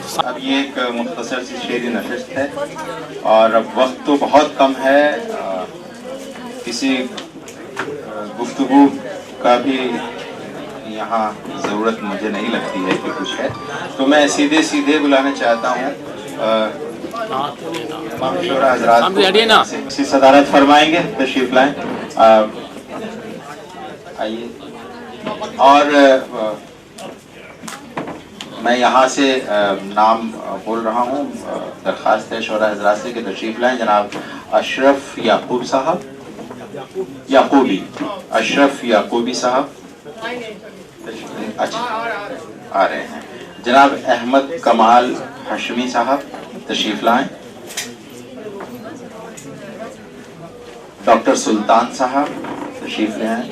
अब ये एक मुख्तसर सी शेरी नशिस्त है और अब वक्त तो बहुत कम है, किसी गुफ्तगू का भी यहाँ ज़रूरत मुझे नहीं लगती है कि कुछ है, तो मैं सीधे सीधे बुलाना चाहता हूँ मामशूरा हजरात को। सदारत फरमाएंगे, तशरीफ लाएं, आइए। और मैं यहाँ से नाम बोल रहा हूँ, दरख्वास्त है शोरा हजरात से कि तशरीफ लाएं। जनाब अशरफ याकूब साहब, याकूबी, अशरफ याकूबी साहब अच्छा आ रहे हैं। जनाब अहमद कमाल हशमी साहब तशरीफ लाएं। डॉक्टर सुल्तान साहब तशरीफ ले आए।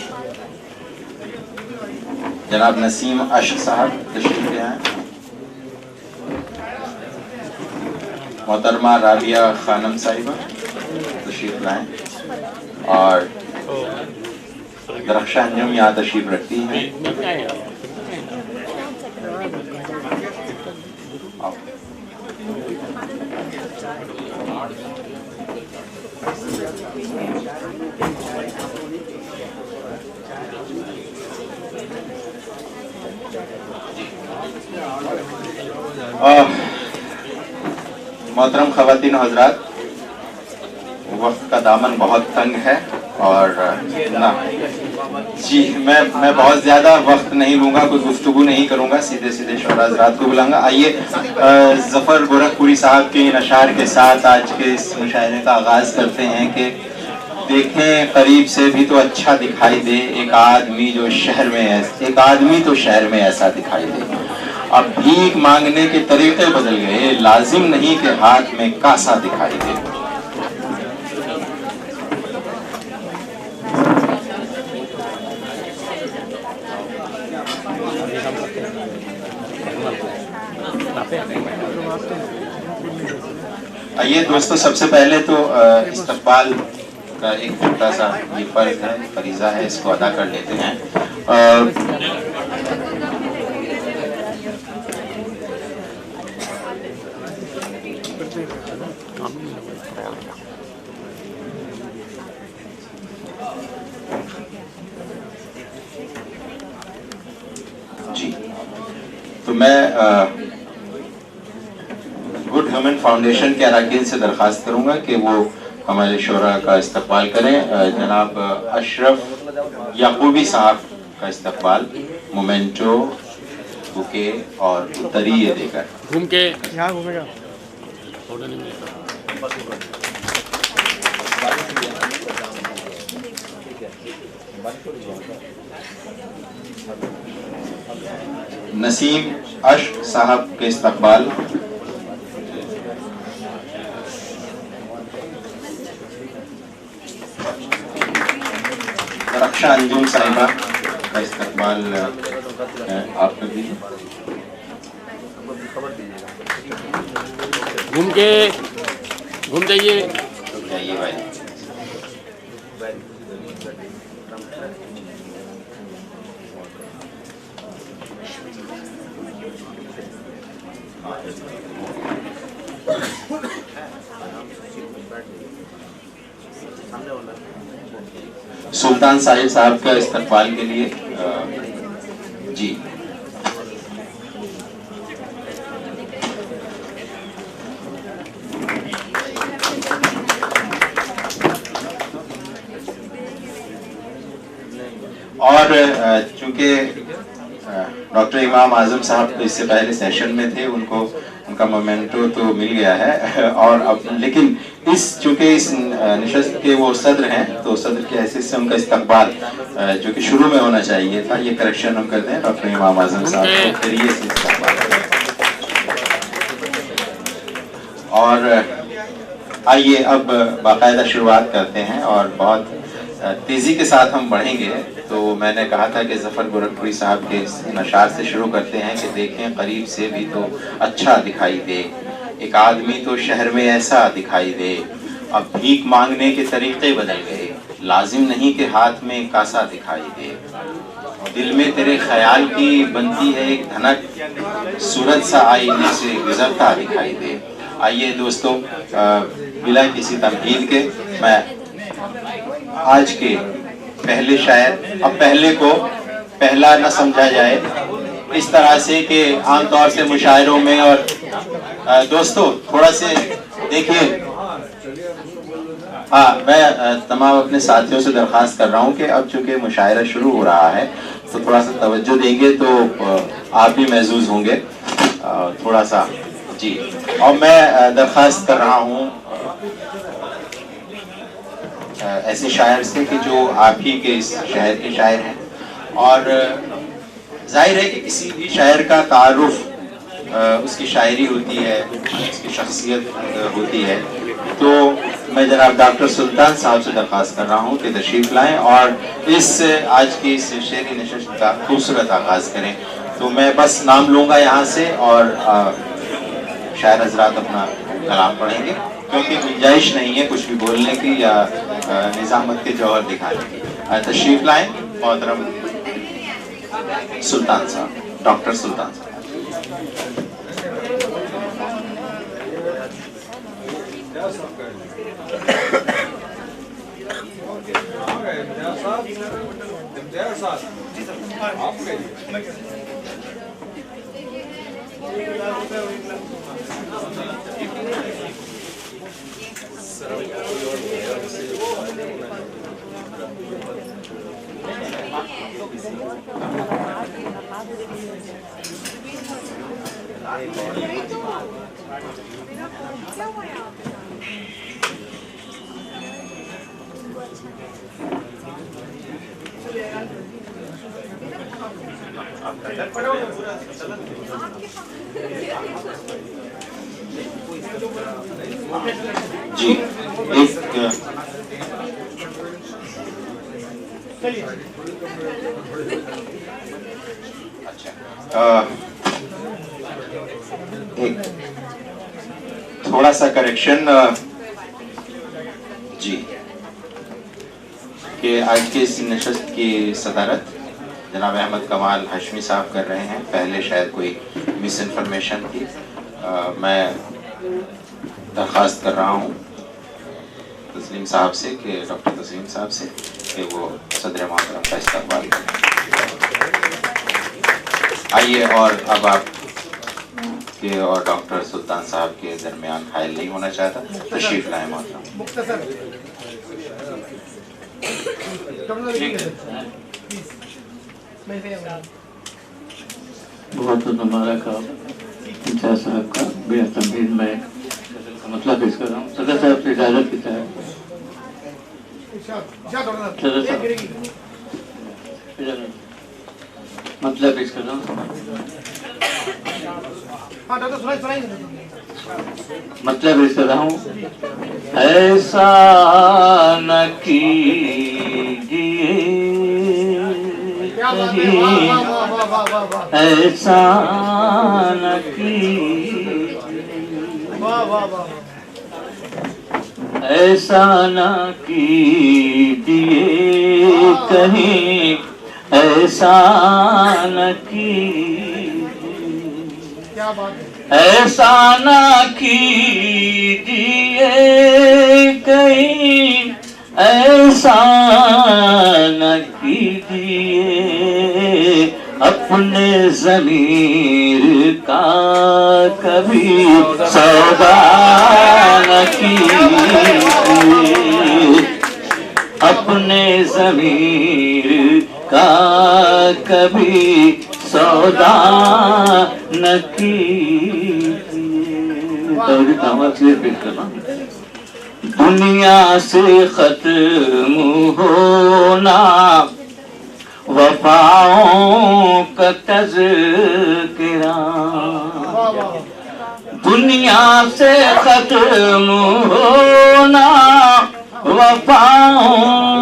जनाब नसीम अश साहब तशरीफ ले आए। मोहतरमा राबिया खानम साहिबा तशरीफ लाएं। और दरख्शा अंजुम यहाँ तशरीफ रखती हैं। मोहतरम ख़वातीन हज़रात, वक्त का दामन बहुत तंग है और ना जी मैं बहुत ज़्यादा वक्त नहीं लूँगा, कोई गुफ्तगू नहीं करूँगा, सीधे सीधे शोरा हज़रात को बुलाऊंगा। आइए ज़फ़र गोरखपुरी साहब के नशार के साथ आज के इस मुशायरे का आगाज़ करते हैं कि देखें करीब से भी तो अच्छा दिखाई दे, एक आदमी तो शहर में ऐसा दिखाई दे। अब भीख मांगने के तरीके बदल गए, लाजिम नहीं कि हाथ में कासा दिखाई दे। आइए दोस्तों, सबसे पहले तो इस्तकबाल का एक छोटा सा ये फर्ज है, फरीजा है, इसको अदा कर लेते हैं। जी, तो मैं गुड ह्यूमन फाउंडेशन के अरकान से दरख्वास्त करूंगा कि वो हमारे शोरा का इस्तकबाल करें। जनाब अशरफ याकूबी साहब का इस्तकबाल मोमेंटो, बुके और उत्तरीय देकर। घूम के यहाँ घूमेगा। नसीम अश साहब के इस्तकबाल। रक्षा अंजुम साहिबा का इस्तकबाल आप कर दीजिए। घूम जाइए भाई। सुल्तान साहिब का इस्तकबाल के लिए जी। और चूंकि डॉक्टर इमाम आजम साहब तो इससे पहले सेशन में थे, उनका मोमेंटो तो मिल गया है और अब लेकिन चूंकि इस निशस्त के वो सदर हैं, तो सदर की हैसियत से उनका इस्तकबाल जो कि शुरू में होना चाहिए था, ये करेक्शन हम करते हैं। डॉक्टर इमाम आजम साहब को करिए से इस्तकबाल। और आइए अब बाकायदा शुरुआत करते हैं और बहुत तेज़ी के साथ हम बढ़ेंगे। तो मैंने कहा था कि ज़फ़र गोरखपुरी साहब के नशार से शुरू करते हैं कि देखें करीब से भी तो अच्छा दिखाई दे, एक आदमी तो शहर में ऐसा दिखाई दे। अब भीख मांगने के तरीके बदल गए, लाजिम नहीं कि हाथ में कासा दिखाई दे। दिल में तेरे ख्याल की बनती है एक धनक, सूरज सा आईने से गुजरता दिखाई दे। आइए दोस्तों, बिना किसी तमहीद के मैं आज के पहले शायर, अब पहले को पहला न समझा जाए इस तरह से कि आमतौर से मुशायरों में, और दोस्तों थोड़ा से देखिए, हाँ मैं तमाम अपने साथियों से दरख्वास्त कर रहा हूँ कि अब चूंकि मुशायरा शुरू हो रहा है तो थोड़ा सा तवज्जो देंगे तो आप भी महजूज होंगे थोड़ा सा जी। और मैं दरख्वास्त कर रहा हूँ ऐसे शायर से कि जो आप ही के इस शहर के शायर हैं, और जाहिर है कि किसी भी शायर का तारुफ उसकी शायरी होती है, उसकी शख्सियत होती है। तो मैं जनाब डॉक्टर सुल्तान साहब से दरख्वास्त कर रहा हूँ कि तशरीफ़ लाएं और इस आज की इस शेरी नशिस्त का खूबसूरत आगाज़ करें। तो मैं बस नाम लूँगा यहाँ से और शायर हजरात अपना कलाम पढ़ेंगे, क्योंकि गुंजाइश नहीं है कुछ भी बोलने की या निज़ामत के जौहर दिखाने की। तशरीफ़ लाएं मोहतरम सुल्तान साहब, डॉक्टर सुल्तान साहब। जी एक थोड़ा सा करेक्शन जी कि आज के इस नशस्त की सदारत जनाब अहमद कमाल हाशमी साहब कर रहे हैं। पहले शायद कोई मिस इन्फॉर्मेशन थी, मैं दरख्वास्त कर रहा हूँ तस्लीम साहब से कि डॉक्टर तस्लीम साहब से कि वो सदर मोहतरम का इस्तकबाल करें। आइए, और अब आप के और डॉक्टर सुल्तान साहब के दरमियान हायल नहीं होना चाहता, तशरीफ लाए मोहतरम। बहुत मुबारक इंचार्ज साहब का बेहतमीन मैं मतलब पेश कर रहा हूँ। सदर साहब से इजाजत की चाहे सदर साहब मतलब पेश कर रहा हूँ। मतलब पेश कर रहा हूँ। ऐसा न कीजिए ऐसा न कीजिए, ऐसा न कीजिए कहीं, ऐसा न कीजिए, ऐसा न कीजिए कहीं, ऐसा न कीजिए, अपने ज़मीर का कभी सौदा न कीजिए, अपने ज़मीर का कभी सौदा न कीजिए। दुनिया से खत्म होना वफाओं का तज़किरा, दुनिया से खत्म होना वफाओं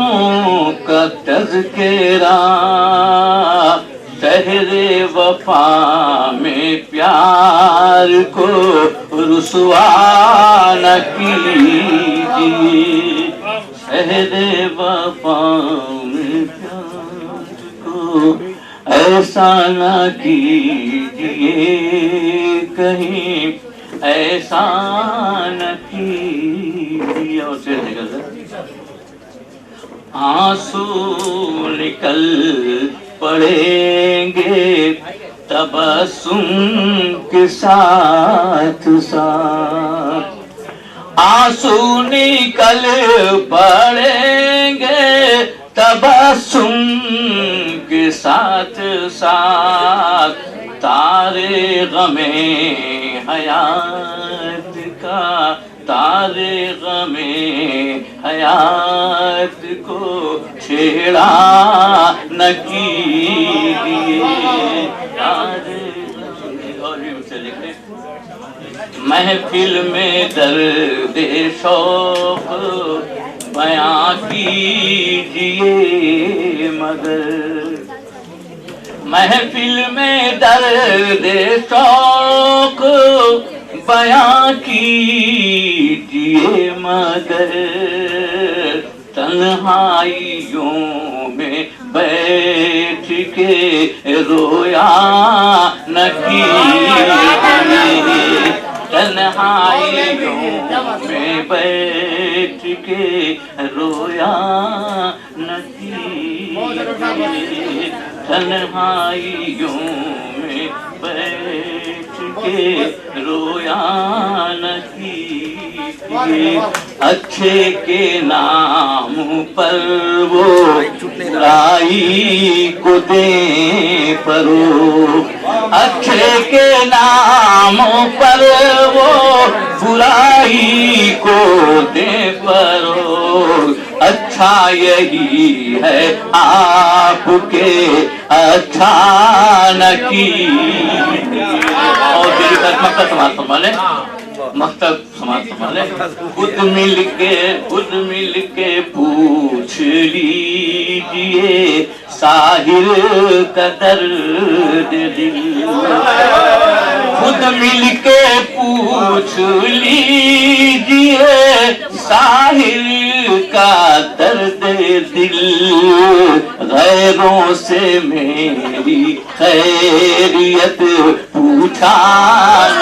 का तज़किरा, शहरे वफा में प्यार को रुसवा न कीजिए, शहरे वफा में प्यार को ऐसा न कीजिए कहीं, ऐसा न कीजिए। और से निकल आंसू निकल पड़ेंगे तबस्सुम के साथ साथ, आंसू निकल पड़ेंगे तबस्सुम के साथ साथ, तारे गमे हयात का, तारे गमे हयात को छेड़ा न कीजिए। और भी मुझसे लिख ले, महफिल में दर्द शौक बयां कीजिए मगर, महफिल में दर्द शौक बयां कीजिए मगर, तन्हाइयों में बैठ के रोया न कीजिए, तन्हाइयों में बैठ के रोया न कीजिए, तन्हाइयों में बैठ के रोया न कीजिए। अच्छे के नाम पर वो बुराई को दे परो, अच्छे के नाम पर वो बुराई को दे परो, अच्छा यही है आपके अच्छा न कीजिए। और मेरी मकसद समाज संभाले, मकसद समाज संभाले। खुद मिल के पूछ लीजिए साहिर का दर्द दिल, खुद मिल के पूछ लीजिए साहिर का दर्द दिल, गैरों से मेरी खैरियत पूछा न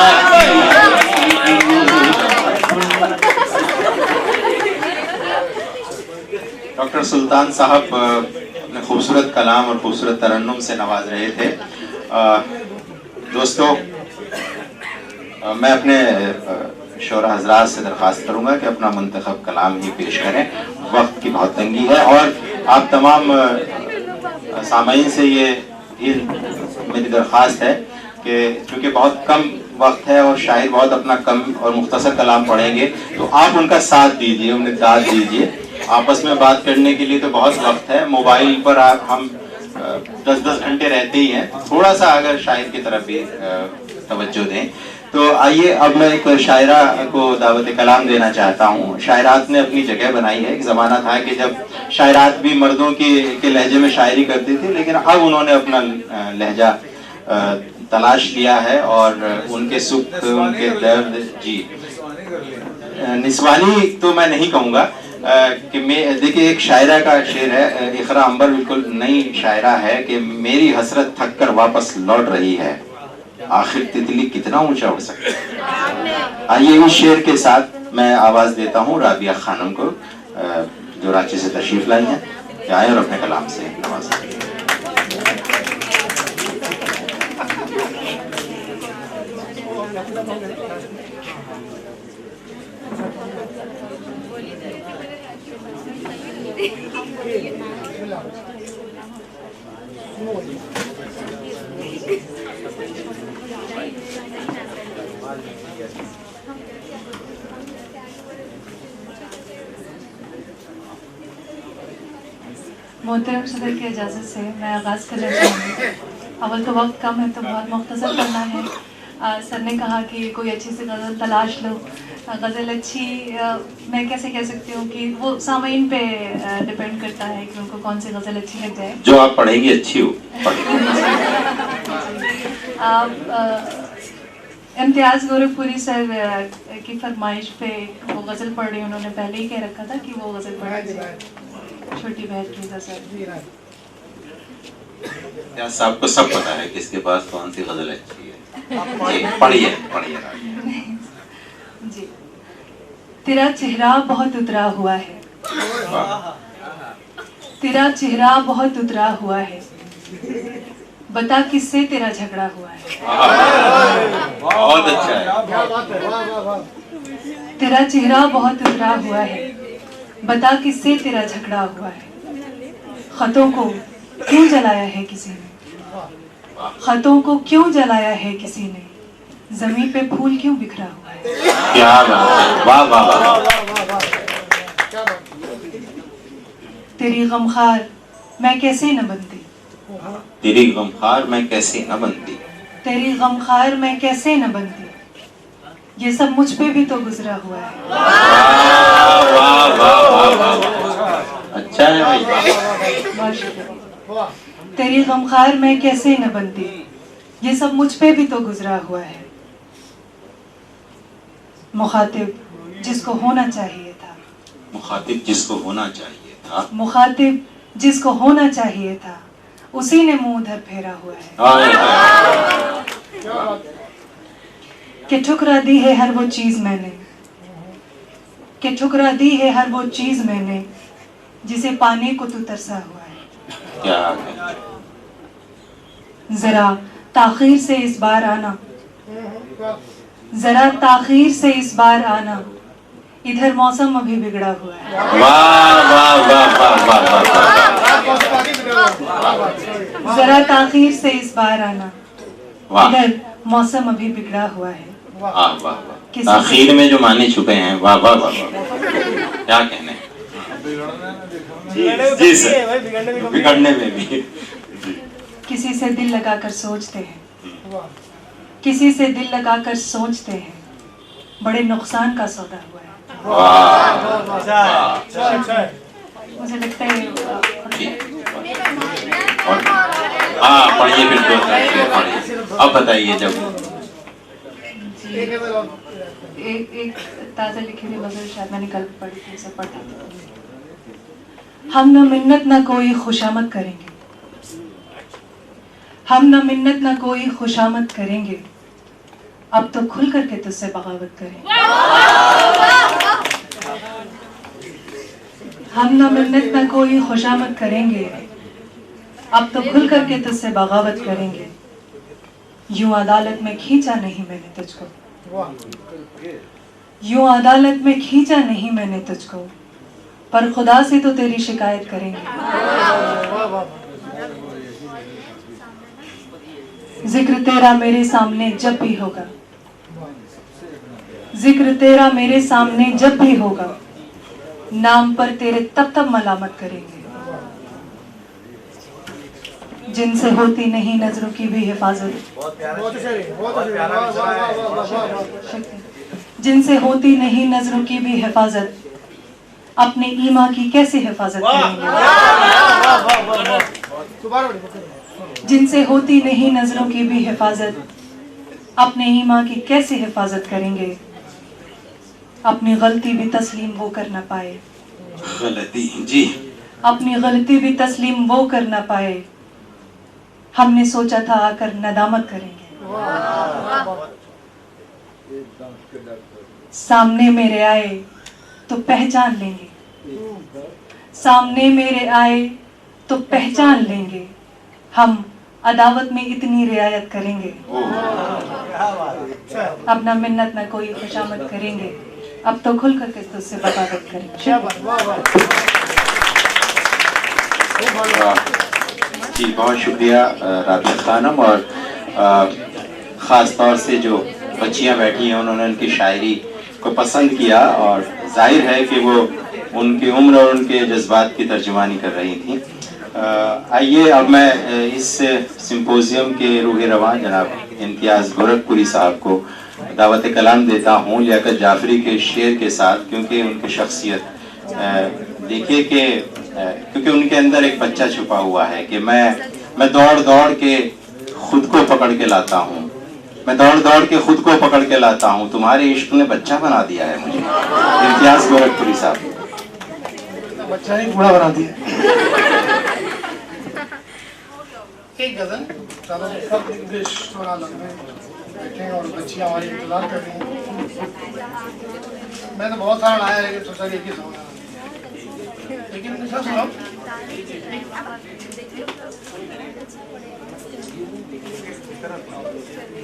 डॉक्टर सुल्तान साहब अपने खूबसूरत कलाम और खूबसूरत तरन्नुम से नवाज रहे थे। दोस्तों, मैं अपने शोरा हजरात से दरख्वास्त करूंगा कि अपना मुंतखब कलाम ही पेश करें। वक्त की बहुत तंगी है और आप तमाम सामीन से ये मेरी दरख्वास्त है कि चूँकि बहुत कम वक्त है और शायर बहुत अपना कम और मुख्तसर कलाम पढ़ेंगे, तो आप उनका साथ दीजिए, उन्हें दाद दीजिए। आपस में बात करने के लिए तो बहुत वक्त है, मोबाइल पर हम 10-10 घंटे रहते ही हैं, थोड़ा सा अगर शायर की तरफ भी तवज्जो दें। तो आइए अब मैं एक शायरा को दावत कलाम देना चाहता हूँ। शायरात ने अपनी जगह बनाई है। एक ज़माना था कि जब शायरात भी मर्दों के लहजे में शायरी करती थी, लेकिन अब उन्होंने अपना लहजा तलाश लिया है और उनके सुख, उनके दर्द, जी निस्वानी तो मैं नहीं कहूँगा कि मैं, देखिए एक शायरा का शेर है, इकरा अंबर, बिल्कुल नई शायरा है कि मेरी हसरत थक कर वापस लौट रही है, आखिर तितली कितना ऊंचा उड़ सकती है। आइए इस शेर के साथ मैं आवाज देता हूँ राबिया खानम को, जो रांची से तशरीफ लाई हैं, कि आए और अपने कलाम से नवाजें। मोहतरम सदर की इजाज़त से मैं आगाज़ करना चाहूँगी। अवल तो वक्त कम है तो बहुत मुख्तसर करना है। सर ने कहा कि कोई अच्छी सी गज़ल तलाश लो। गज़ल अच्छी मैं कैसे कह सकती हूँ कि वो सामीन पे डिपेंड करता है कि उनको कौन सी गज़ल अच्छी लग जाए। जो आप पढ़ेंगी अच्छी हो। आप इम्तियाज़ गोरखपुरी सर की फरमाइश पे वो गज़ल पढ़ रही, उन्होंने पहले ही कह रखा था कि वो गज़ल पढ़ छोटी बहन की गज़ल। इम्तियाज साहब को सब पता है किसके पास कौन सी गजल अच्छी है। जी, पढ़िए पढ़िए। जी, तेरा चेहरा बहुत उतरा हुआ है, वाह, तेरा चेहरा बहुत उतरा हुआ है, बता किससे तेरा झगड़ा हुआ है। बहुत अच्छा है। तेरा चेहरा बहुत उतरा हुआ है, बता किससे तेरा झगड़ा हुआ है। खतों को क्यों जलाया है किसी ने, खतों को क्यों जलाया है किसी ने, जमीन पे फूल क्यों बिखरा हुआ है। क्या बात है, वाह वाह वाह। तेरी गमखार मैं कैसे न बनती, तेरी गमखार मैं कैसे न बनती, तेरी गमखार मैं कैसे न बनती, ये सब मुझ पे भी तो गुजरा हुआ है। वाह वाह वाह वाह वाह। अच्छा है भाई। बहुत शुक्रिया। तेरी गमखार मैं कैसे न बनती, ये सब मुझ पे भी तो गुजरा हुआ है। मुखातिब जिसको होना चाहिए था, मुखातिब जिसको होना चाहिए था, मुखातिब जिसको होना चाहिए था, उसी ने मुंह उधर फेरा हुआ है। हाय हाय। कि ठुकरा दी है हर वो चीज मैंने, कि ठुकरा दी है हर वो चीज मैंने, जिसे पाने को तू तरसा हुआ है। क्या है? जरा ताखीर से इस बार आना, जरा ताखीर से इस बार आना, इधर मौसम अभी बिगड़ा हुआ है। वाह वाह वाह वाह वाह वाह। जरा ताखीर से इस बार आना, वाह इधर मौसम अभी बिगड़ा हुआ है। वाह वाह वाह। आखिर में जो माने छुपे हैं, वाह वाह वाह वाह। क्या कहने। जी सर, बिगड़ने में भी। किसी से दिल लगाकर सोचते हैं, किसी से दिल लगाकर सोचते हैं, बड़े नुकसान का सौदा हुआ है। मुझे लगता है और हाँ पढ़िए, फिर दो पढ़िए। अब बताइए जब एक ताज़ा लिखी हुई गज़ल शायद मैंने कल पढ़ी थी, उसे पढ़ा था। हम न मिन्नत न कोई खुशामद करेंगे, हम न मिन्नत न कोई खुशामद करेंगे, अब तो खुल करके तुझसे बगावत करेंगे। हम न मिन्नत न कोई खुशामद करेंगे, अब तो खुल करके तुझसे बगावत करेंगे। यूं अदालत में खींचा नहीं मैंने तुझको, यूं अदालत में खींचा नहीं मैंने तुझको, पर खुदा से तो तेरी शिकायत करेंगे। जिक्र तेरा मेरे सामने जब भी होगा, जिक्र तेरा मेरे सामने जब भी होगा, नाम पर तेरे तब तब मलामत करेंगे। जिनसे होती नहीं नजरों की भी हिफाजत, जिनसे होती नहीं नजरों की भी हिफाजत, अपने ईमान की कैसे हिफाजत करेंगे। जिनसे होती नहीं नजरों की भी हिफाजत, अपने ईमान की कैसे हिफाजत करेंगे। अपनी गलती भी तस्लीम वो कर ना पाए, गलती जी, अपनी गलती भी तस्लीम वो कर ना पाए, हमने सोचा था आकर नदामत करेंगे। सामने मेरे आए तो पहचान लेंगे, सामने मेरे आए तो पहचान लेंगे, हम अदावत में इतनी रियायत करेंगे। अब ना मिन्नत ना कोई खुशामद करेंगे, अब तो खुल करके तुझसे बगावत करेंगे। जी बहुत शुक्रिया राबिया खानम। और ख़ास तौर से जो बच्चियां बैठी हैं उन्होंने उनकी शायरी को पसंद किया, और जाहिर है कि वो उनकी उम्र और उनके जज्बात की तर्जुमानी कर रही थी। आइए अब मैं इस सिंपोजियम के रूह रवां जनाब इम्तियाज़ गोरखपुरी साहब को दावत कलाम देता हूँ लियाकत जाफरी के शेर के साथ, क्योंकि उनकी शख्सियत देखिए कि क्योंकि उनके अंदर एक बच्चा छुपा हुआ है कि मैं दौड़ दौड़ के खुद को पकड़ के लाता हूँ, मैं दौड़ दौड़ के खुद को पकड़ के लाता हूँ, तुम्हारे इश्क ने बच्चा बना दिया है मुझे। इम्तियाज़ गोरखपुरी साहब। बच्चा नहीं बूढ़ा बना दिया। एक गजल ज़्यादा सब इंग्लिश थोड़ा लंबे बैठे हैं और बच्चियाँ हमारी इंतजार कर रही हैं। मैं तो बहुत सारा लाया लेकिन सोचा एक ही सुना, लेकिन सब सुनो।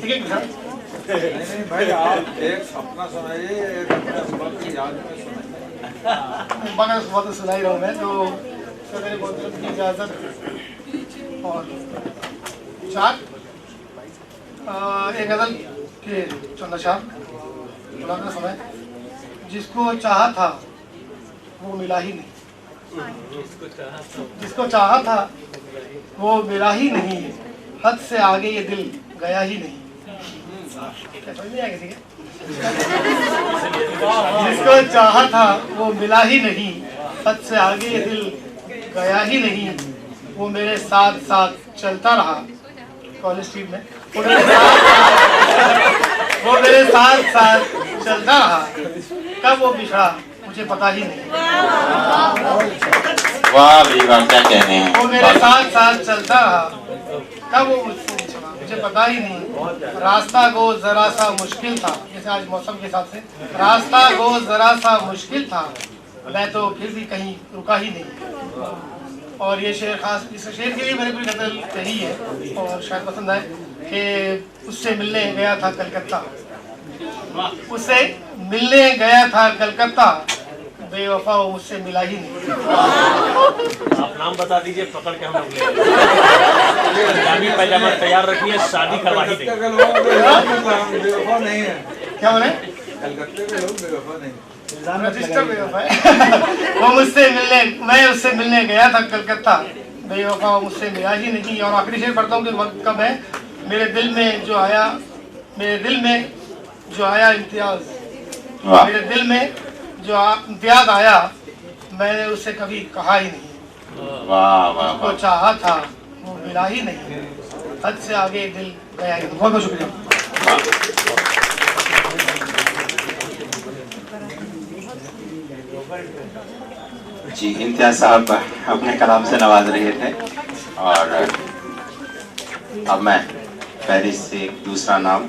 एक नहीं भाई, आप एक अपना सुनाइए, एक अपना सुबह की याद में सुनाइए। बगैर सुबह तो सुना ही रहा हूँ मैं, तो मेरे मोहतरम की इजाज़त और चार एक गजल के चंदा शाह बुलाना समय। जिसको चाहा था वो मिला ही नहीं, जिसको चाहा था वो मिला ही नहीं, हद से आगे ये दिल गया ही नहीं। क्या समझ नहीं आया किसी के? जिसको चाहा था वो मिला ही नहीं, हद से आगे ये दिल गया ही नहीं। वो मेरे साथ साथ चलता रहा कॉलेज स्ट्रीट में, वो मेरे साथ साथ चलता रहा। कब वो बिछड़ा मुझे पता ही नहीं। वाह भाई वाह, क्या कहने हैं। वो मेरे साथ साथ चलता रहा, कब वो मुझसे बिछड़ा मुझे पता ही नहीं। रास्ता को जरा सा मुश्किल था, जैसे आज मौसम के हिसाब से रास्ता को जरा सा मुश्किल था, मैं तो फिर भी कहीं रुका ही नहीं। और ये शेर खास इस शेर के लिए मैंने कोई गजल कही है और शायद पसंद आए कि उससे मिलने गया था कलकत्ता, उससे मिलने गया था कलकत्ता, बेवफा वो मुझसे मिला ही नहीं। आप नाम बता दीजिए, पकड़ के हम लोग ले पंजाबी पैजामा तैयार रखिए, शादी करवा ही देंगे। बेवफा नहीं है। क्या बोले? कलकत्ते के लोग बेवफा नहीं। रजिस्टर बेवफा है। वो मुझसे मिलने, मैं उससे मिलने गया था कलकत्ता, बेवफा वो मुझसे मिला ही नहीं। और आखिरी शेर पढ़ता हूँ कि वक्त कब है। मेरे दिल में जो आया, मेरे दिल में जो आया इम्तियाज, मेरे दिल में जो इम्तियाज आया, मैंने उससे कभी कहा ही नहीं। वाह वाह उसको चाहा था वो मिला ही नहीं, हद से आगे दिल गया ही नहीं। बहुत बहुत शुक्रिया। जी, इम्तियाज साहब अपने कलाम से नवाज रहे थे। और अब मैं पेरिस से एक दूसरा नाम,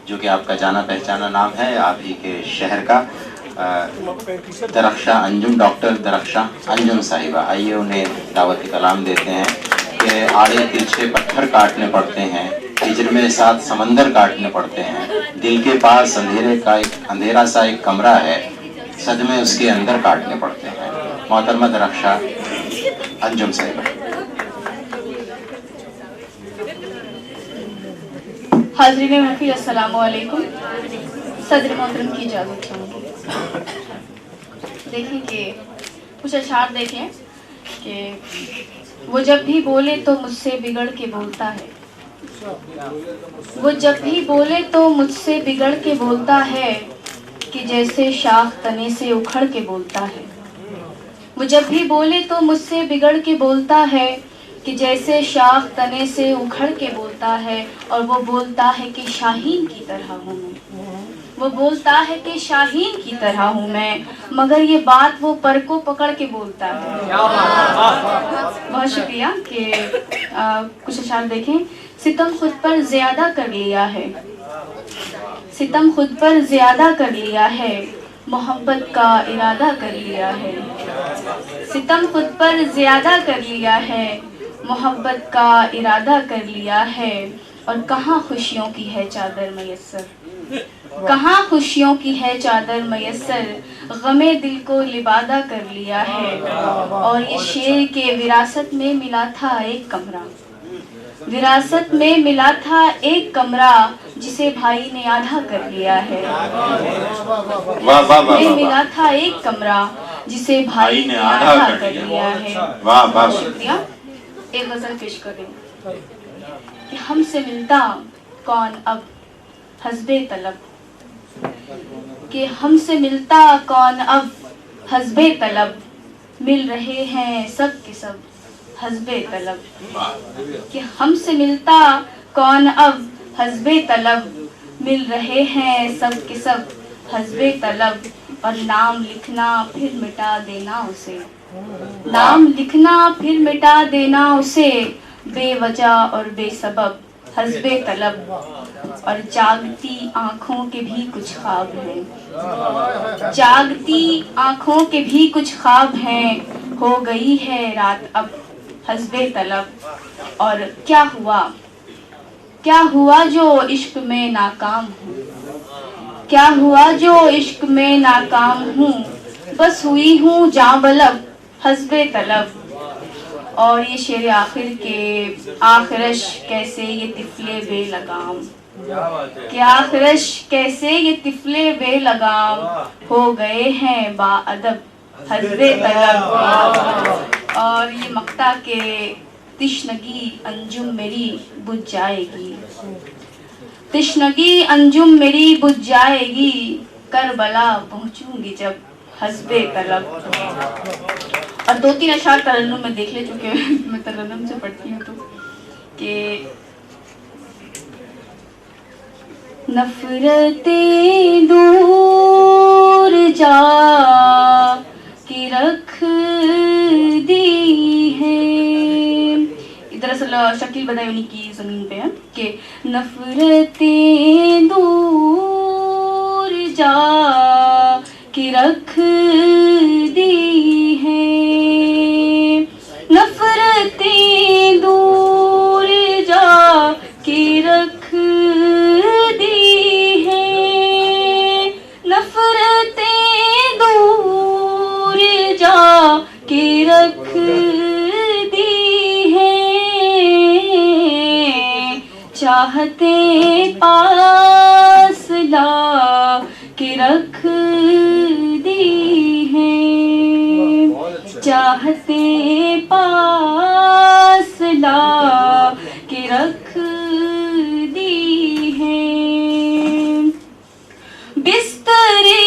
जो कि आपका जाना पहचाना नाम है आप ही के शहर का, दरख्शा अंजुम, डॉक्टर दरख्शा अंजुम साहिबा। आइए उन्हें दावत कलाम देते हैं कि आड़े तिरछे पत्थर काटने पड़ते हैं, हिजर में साथ समंदर काटने पड़ते हैं, दिल के पास अंधेरा सा एक कमरा है, सदमे उसके अंदर काटने पड़ते हैं। मोहतरमा दरख्शा अंजुम साहिबा। हाज़रीन महफिल, अस्सलामु अलैकुम। सदर मोहतरम की इजाज़त चाहूँगी। देखें कि कुछ अशार देखें कि वो जब भी बोले तो मुझसे बिगड़ के बोलता है, वो जब भी बोले तो मुझसे बिगड़ के बोलता है, कि जैसे शाख तने से उखड़ के बोलता है। वो जब भी बोले तो मुझसे बिगड़ के बोलता है, कि जैसे शाख तने से उखड़ के बोलता है। और वो बोलता है कि शाहीन की तरह हूँ मैं, वो बोलता है कि शाहीन की तरह हूँ मैं, मगर ये बात वो पर को पकड़ के बोलता है। बहुत शुक्रिया कि कुछ अशार देखें। सितम खुद पर ज़्यादा कर लिया है, सितम खुद पर ज़्यादा कर लिया है, मोहब्बत का इरादा कर लिया है। सितम खुद पर ज़्यादा कर लिया है, मोहब्बत का इरादा कर लिया है। और कहाँ खुशियों की है चादर मयस्सर, कहाँ खुशियों की है चादर मयस्सर, गमे दिल को लिबादा कर लिया है। और ये शेर के विरासत में मिला था एक कमरा, विरासत में मिला था एक कमरा, जिसे भाई ने आधा कर लिया है। में मिला था एक कमरा, जिसे भाई ने आधा कर लिया है। शुक्रिया। एक गजल पेश करें कि हमसे मिलता कौन अब हस्बे तलब, कि हमसे मिलता कौन अब हस्बे तलब, मिल रहे हैं सब के सब हस्बे तलब। कि हमसे मिलता कौन अब हस्बे तलब, मिल रहे हैं सब के सब हस्बे तलब। और नाम लिखना फिर मिटा देना उसे, नाम लिखना फिर मिटा देना उसे, बेवजह और बेसबब हस्बे तलब, और जागती आँखों के भी कुछ ख्वाब हैं, जागती आँखों के भी कुछ ख्वाब हैं, हो गई है रात अब हस्बे तलब। और क्या हुआ जो इश्क में नाकाम हूँ, क्या हुआ जो इश्क में नाकाम हूँ, बस हुई हूँ जांबलब हस्बे तलब। और ये शेर आखिर के आखिरश कैसे ये तिफले बेलगाम, कि आखिरश कैसे ये तिफले बेलगाम, हो गए हैं बाअदब हस्बे तलब। और ये मक्ता के तिश्नगी अंजुम मेरी बुझ जाएगी, तिश्नगी अंजुम मेरी बुझ जाएगी, करबला पहुंचूंगी जब हस्बे तलब। और 2-3 अशार तरन्नुम में देख ले चुके हैं, मैं तरन्नुम से पढ़ती हूँ तो कि नफरतें दूर जा के रख दी है। दरअसल शकील बदायूनी की जमीन पे है कि नफरतें दूर जा के रख दी है, नफरतें दूर जा के रख दी है, नफरतें दूर जा के रख दी है, चाहते पास ला के रख दी है, चाहते पास ला के रख दी है। बिस्तरे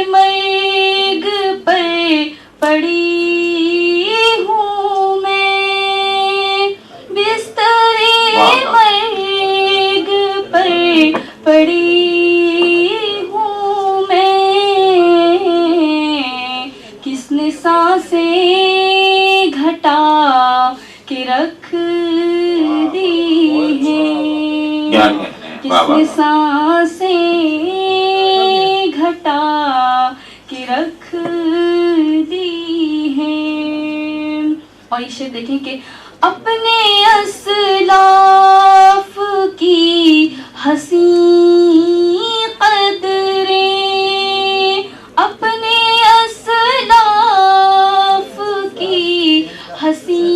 मर्ग पर पड़ी हूँ मैं, बिस्तरे मर्ग पर पड़ी हूँ मैं, किसने सांसें घटा के रख दी है, किसने सांसें घटा के रख दी है। और इसे देखें कि अपने अस्लाफ की हंसी कदरें, अपने अस्लाफ की हंसी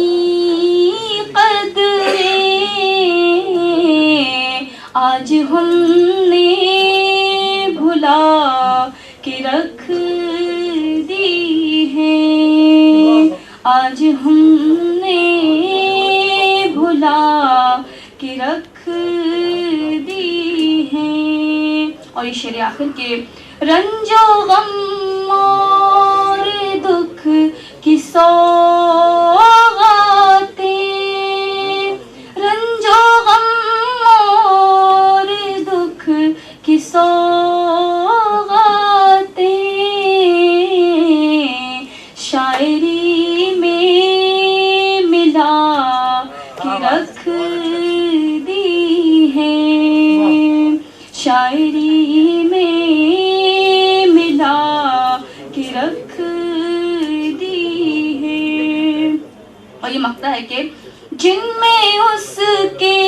कदरें आज हमने भुला के रख दी है, आज हमने भुला के रख दी है। और ये शेर आखिर के रंजो गम और दुख की सौगातें, रंजो गम और दुख की सौगातें, शायरी में मिला के रख दी है, शायरी में मिला के रख दी है। और ये मक्ता है कि जिनमें उसके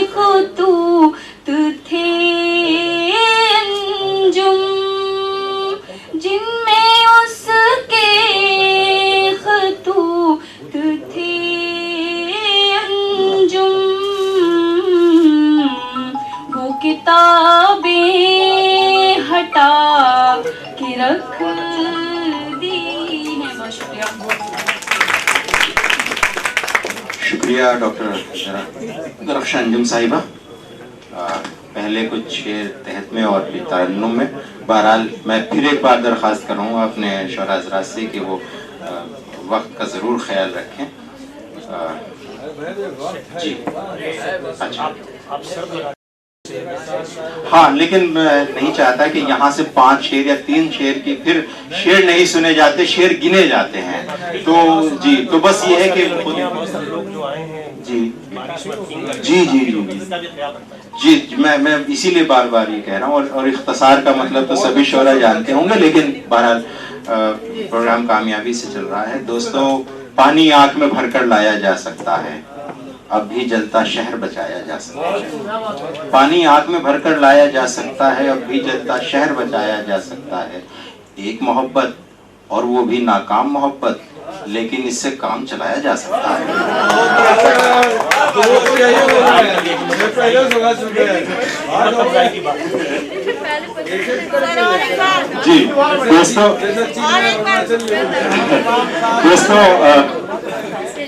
खुतूत थे अंजुम, जिनमें उसके खुतूत थे अंजुम, वो किताबें हटा के रख दी है। बहुत शुक्रिया। शुक्रिया डॉक्टर दरख्शां अंजुम साहिबा। पहले कुछ शेर तहत में और फिर तरन्नुम में। बहरहाल मैं फिर एक बार दरख्वास्त करूँगा अपने शोरा हज़रात से कि वो वक्त का ज़रूर ख्याल रखें। जी अच्छा, हाँ, लेकिन मैं नहीं चाहता कि यहाँ से 5 शेर या 3 शेर की फिर शेर नहीं सुने जाते, शेर गिने जाते हैं। तो जी, तो बस ये है कि बहुत सारे लोग जो आए हैं जी इसमें थीम करके जी, जी, जी। इसका भी ख्याल रखना चाहिए। जी, मैं इसीलिए बार बार ये कह रहा हूँ और इख्तिसार का मतलब तो सभी शोरा जानते होंगे, लेकिन बहरहाल प्रोग्राम कामयाबी से चल रहा है। दोस्तों, पानी आंख में भरकर लाया जा सकता है, अब भी जलता शहर बचाया जा सकता है। पानी आंख में भरकर लाया जा सकता है, अब भी जलता शहर बचाया जा सकता है। एक मोहब्बत, और वो भी नाकाम मोहब्बत, लेकिन इससे काम चलाया जा सकता है। जी दोस्तों,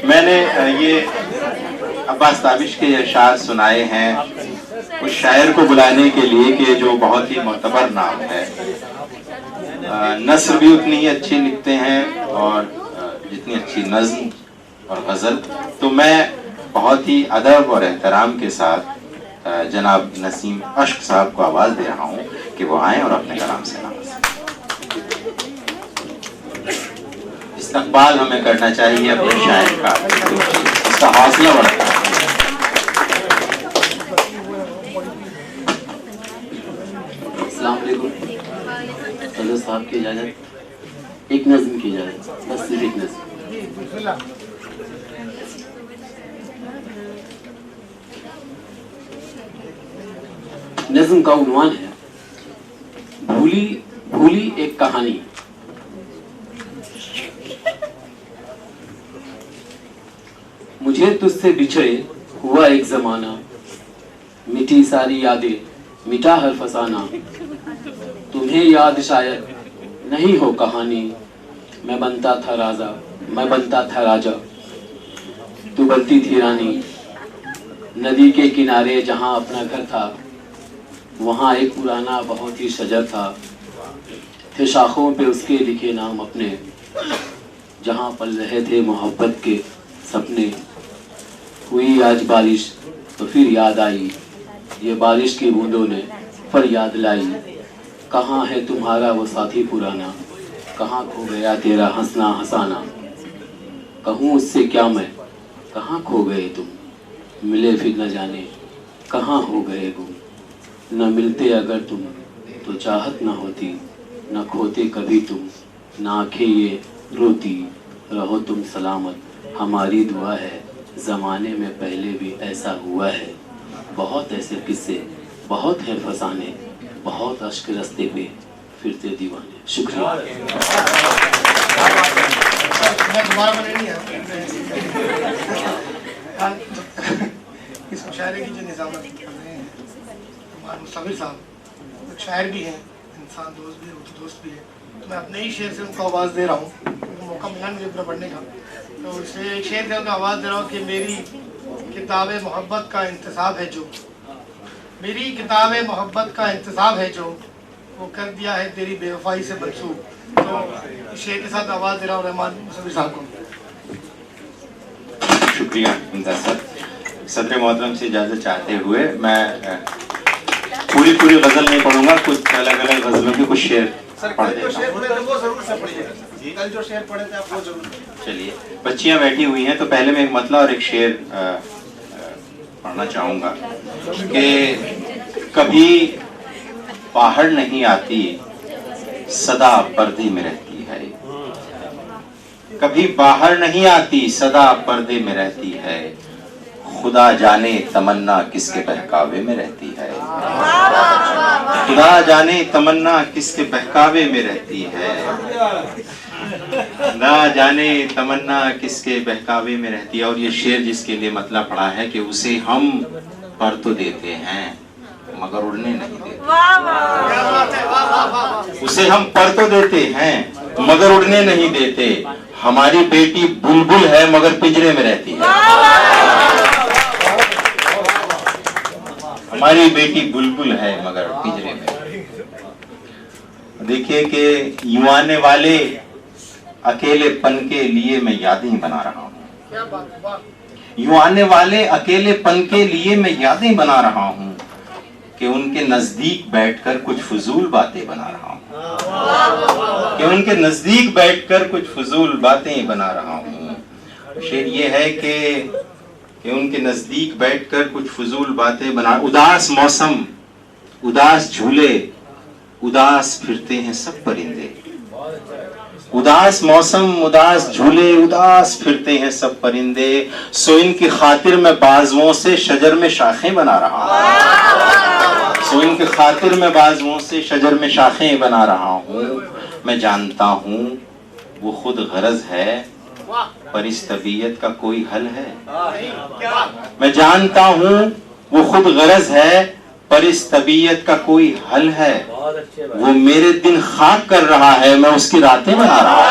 मैंने ये अब्बास ताबिश के इरशाद सुनाए हैं उस शायर को बुलाने के लिए कि जो बहुत ही मोतबर नाम है। नस्र भी उतनी ही अच्छी लिखते हैं और जितनी अच्छी नज्म और गज़ल। तो मैं बहुत ही अदब और एहतराम के साथ जनाब नसीम अश्क साहब को आवाज़ दे रहा हूँ कि वो आएँ और अपने कलाम से नवाज़ें। इस्तकबाल हमें करना चाहिए अपने शायर का, उसका हौसला बढ़ता है। अस्सलाम वालेकुम। सदर साहब की इजाज़त, एक नज़्म की इजाज़त, बस सिर्फ एक नज़्म। नज़्म का उन्वान है भूली भूली एक कहानी। मुझे तुझसे बिछड़े हुआ एक ज़माना, मिटी सारी यादें, मिटा हर फसाना। तुम्हें याद शायद नहीं हो कहानी, मैं बनता था राजा, मैं बनता था राजा, तू बनती थी रानी। नदी के किनारे जहाँ अपना घर था, वहाँ एक पुराना बहुत ही शजर था। थे शाखों पे उसके लिखे नाम अपने, जहाँ पल रहे थे मोहब्बत के सपने। हुई आज बारिश तो फिर याद आई, ये बारिश की बूंदों ने फरियाद लाई। कहाँ है तुम्हारा वो साथी पुराना, कहाँ खो गया तेरा हंसना हंसाना। कहूँ उससे क्या मैं, कहाँ खो गए तुम, मिले फिर न जाने कहाँ हो गए गुम। न मिलते अगर तुम तो चाहत न होती, न खोते कभी तुम, न आँखें ये रोती। रहो तुम सलामत हमारी दुआ है, ज़माने में पहले भी ऐसा हुआ है। बहुत ऐसे किस्से, बहुत है फसाने, बहुत अश्क रास्ते पे फिरते दीवाने। शुक्रिया। मैं दोबारा बने नहीं इस मुशायरे की जो निज़ामत कर रहे हैं हमारे मुस्तमिर साहब, एक शायर भी हैं, इंसान दोस्त भी है, उर्दू दोस्त भी है। तो मैं अपने ही शेर से उनको आवाज़ दे रहा हूँ, क्योंकि मौका मिला मुझे पूरा पढ़ने का। तो उससे एक शेर से उनको आवाज़ दे रहा हूँ कि मेरी किताब मोहब्बत का इंतसाब है जो, मेरी किताब मोहब्बत का इंतसाब है जो, वो कर दिया है तेरी बेवफाई से मंसूब। तो इस शेर के साथ आवाज़ दे रहा हूँ रहमान मुस्तमिर साहब को। शुक्रिया इम्तियाज़ सर। सदर मोहतरम से इजाज़त चाहते हुए मैं पूरी गज़ल नहीं पढ़ूंगा, कुछ अलग अलग गज़लों के कुछ शेर पढ़ देता हूँ। चलिए, बच्चियाँ बैठी हुई हैं तो पहले मैं एक मतला और एक शेर पढ़ना चाहूँगा कि कभी बाहर नहीं आती सदा पर्दे में रहती है, कभी बाहर नहीं आती सदा पर्दे में रहती है। खुदा जाने तमन्ना किसके बहकावे में रहती है, खुदा जाने तमन्ना किसके बहकावे में रहती है, ना जाने तमन्ना किसके बहकावे में रहती है। और ये शेर जिसके लिए मतलब पड़ा है कि उसे हम पर तो देते हैं मगर उड़ने नहीं देते, उसे हम पर तो देते हैं मगर उड़ने नहीं देते। हमारी बेटी बुलबुल है मगर पिंजरे में रहती है, हमारी बेटी बुलबुल है मगर पिंजरे में। देखिए कि यूं आने वाले अकेलेपन के लिए मैं यादें बना रहा हूँ, यूं आने वाले अकेलेपन के लिए मैं यादें बना रहा हूँ कि उनके नजदीक बैठकर कुछ फजूल बातें बना रहा हूँ, कि उनके नजदीक बैठकर कुछ फजूल बातें बना रहा हूँ। शेर ये है कि कि उनके नजदीक बैठकर कुछ फजूल बातें बना। उदास मौसम, उदास झूले, उदास फिरते हैं सब परिंदे। उदास मौसम, उदास झूले, उदास फिरते हैं सब परिंदे, सो इनकी खातिर मैं बाजुओं से शजर में शाखें बना रहा हूँ। सो इनकी खातिर मैं बाजुओं से शजर में शाखें बना रहा हूँ। मैं जानता हूँ वो खुद गरज है, पर इस तबीयत का कोई हल है। मैं जानता हूँ वो खुद गरज है, पर इस तबीयत का कोई हल है। वो मेरे दिन खाक कर रहा है, मैं उसकी रातें बना रहा हूँ।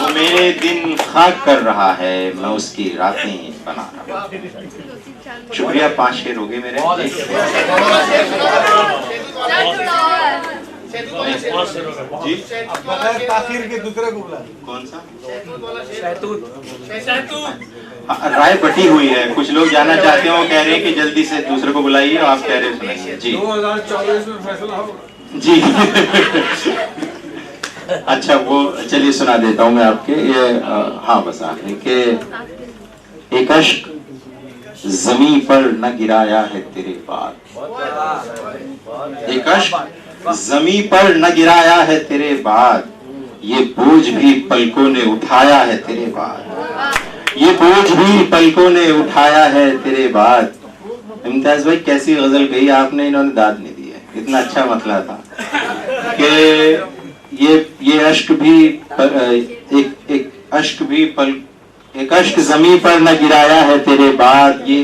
वो मेरे दिन खाक कर रहा है, मैं उसकी रातें बना रहा हूँ। शुक्रिया। 5 शेर हो गए मेरे। जी ताखिर के दूसरे को बुला। कौन सा? राय बटी हुई है, कुछ लोग जाना चाहते हैं, वो कह रहे हैं कि जल्दी से दूसरे को बुलाइए, आप कह रहे हैं सुनाइए। जी 2024 में फैसला हो। जी अच्छा, वो चलिए सुना देता हूँ मैं आपके ये। हाँ बस आखिरी के, एक अश्क जमीन पर न गिराया है तेरे बाद, एक अश्क जमीन पर न गिराया है तेरे बाद, ये बोझ भी पलकों ने उठाया है तेरे बाद, ये बोझ भी पलकों ने उठाया है तेरे बाद। इम्तियाज भाई कैसी गजल गई आपने, इन्होंने दाद नहीं दी है, इतना अच्छा मतला था कि ये अश्क भी एक अश्क भी एक अश्क जमीन पर न गिराया है तेरे बाद, ये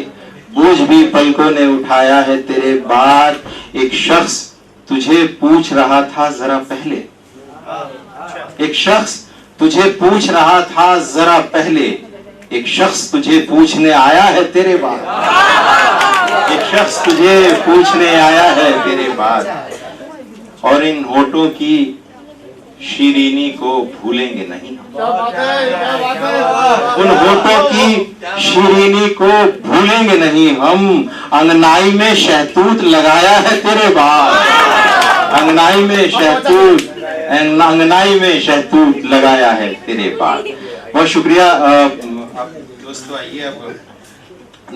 बोझ भी पलकों ने उठाया है तेरे बाद। एक शख्स तुझे पूछ रहा था जरा पहले, एक शख्स तुझे पूछ रहा था जरा पहले, एक शख्स तुझे पूछने आया है तेरे बाद, एक शख्स तुझे पूछने आया है तेरे बाद। और इन होठों की शीरीनी को भूलेंगे नहीं, उन होठों की शीरीनी को भूलेंगे नहीं हम। अंगनाई में शहतूत लगाया है तेरे बाद, अंगनाई में शहतूत, अंगनाई में शहतूत लगाया है तेरे बाद। बहुत शुक्रिया। अब दोस्तों आइए अब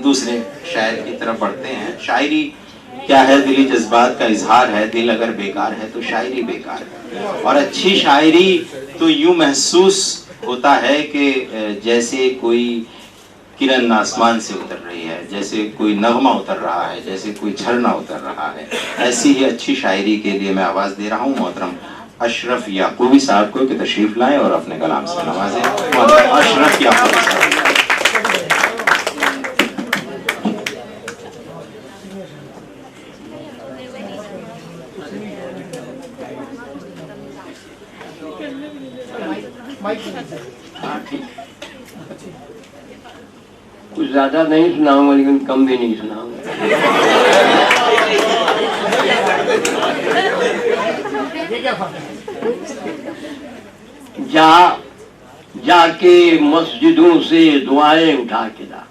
दूसरे शायर की तरफ बढ़ते हैं। शायरी क्या है? दिली जज्बात का इजहार है। दिल अगर बेकार है तो शायरी बेकार है। और अच्छी शायरी तो यूं महसूस होता है कि जैसे कोई किरण आसमान से उतर रही है, जैसे कोई नगमा उतर रहा है, जैसे कोई झरना उतर रहा है। ऐसी ही अच्छी शायरी के लिए मैं आवाज दे रहा हूँ मोहतरम अशरफ याकूबी साहब को कि तशरीफ लाएं और अपने कलाम से नवाजें। मोहतरम अशरफ याकूबी साहब। कुछ ज्यादा नहीं सुनाऊंगा लेकिन कम भी नहीं सुनाऊंगा। जाके मस्जिदों से दुआएं उठा के ला,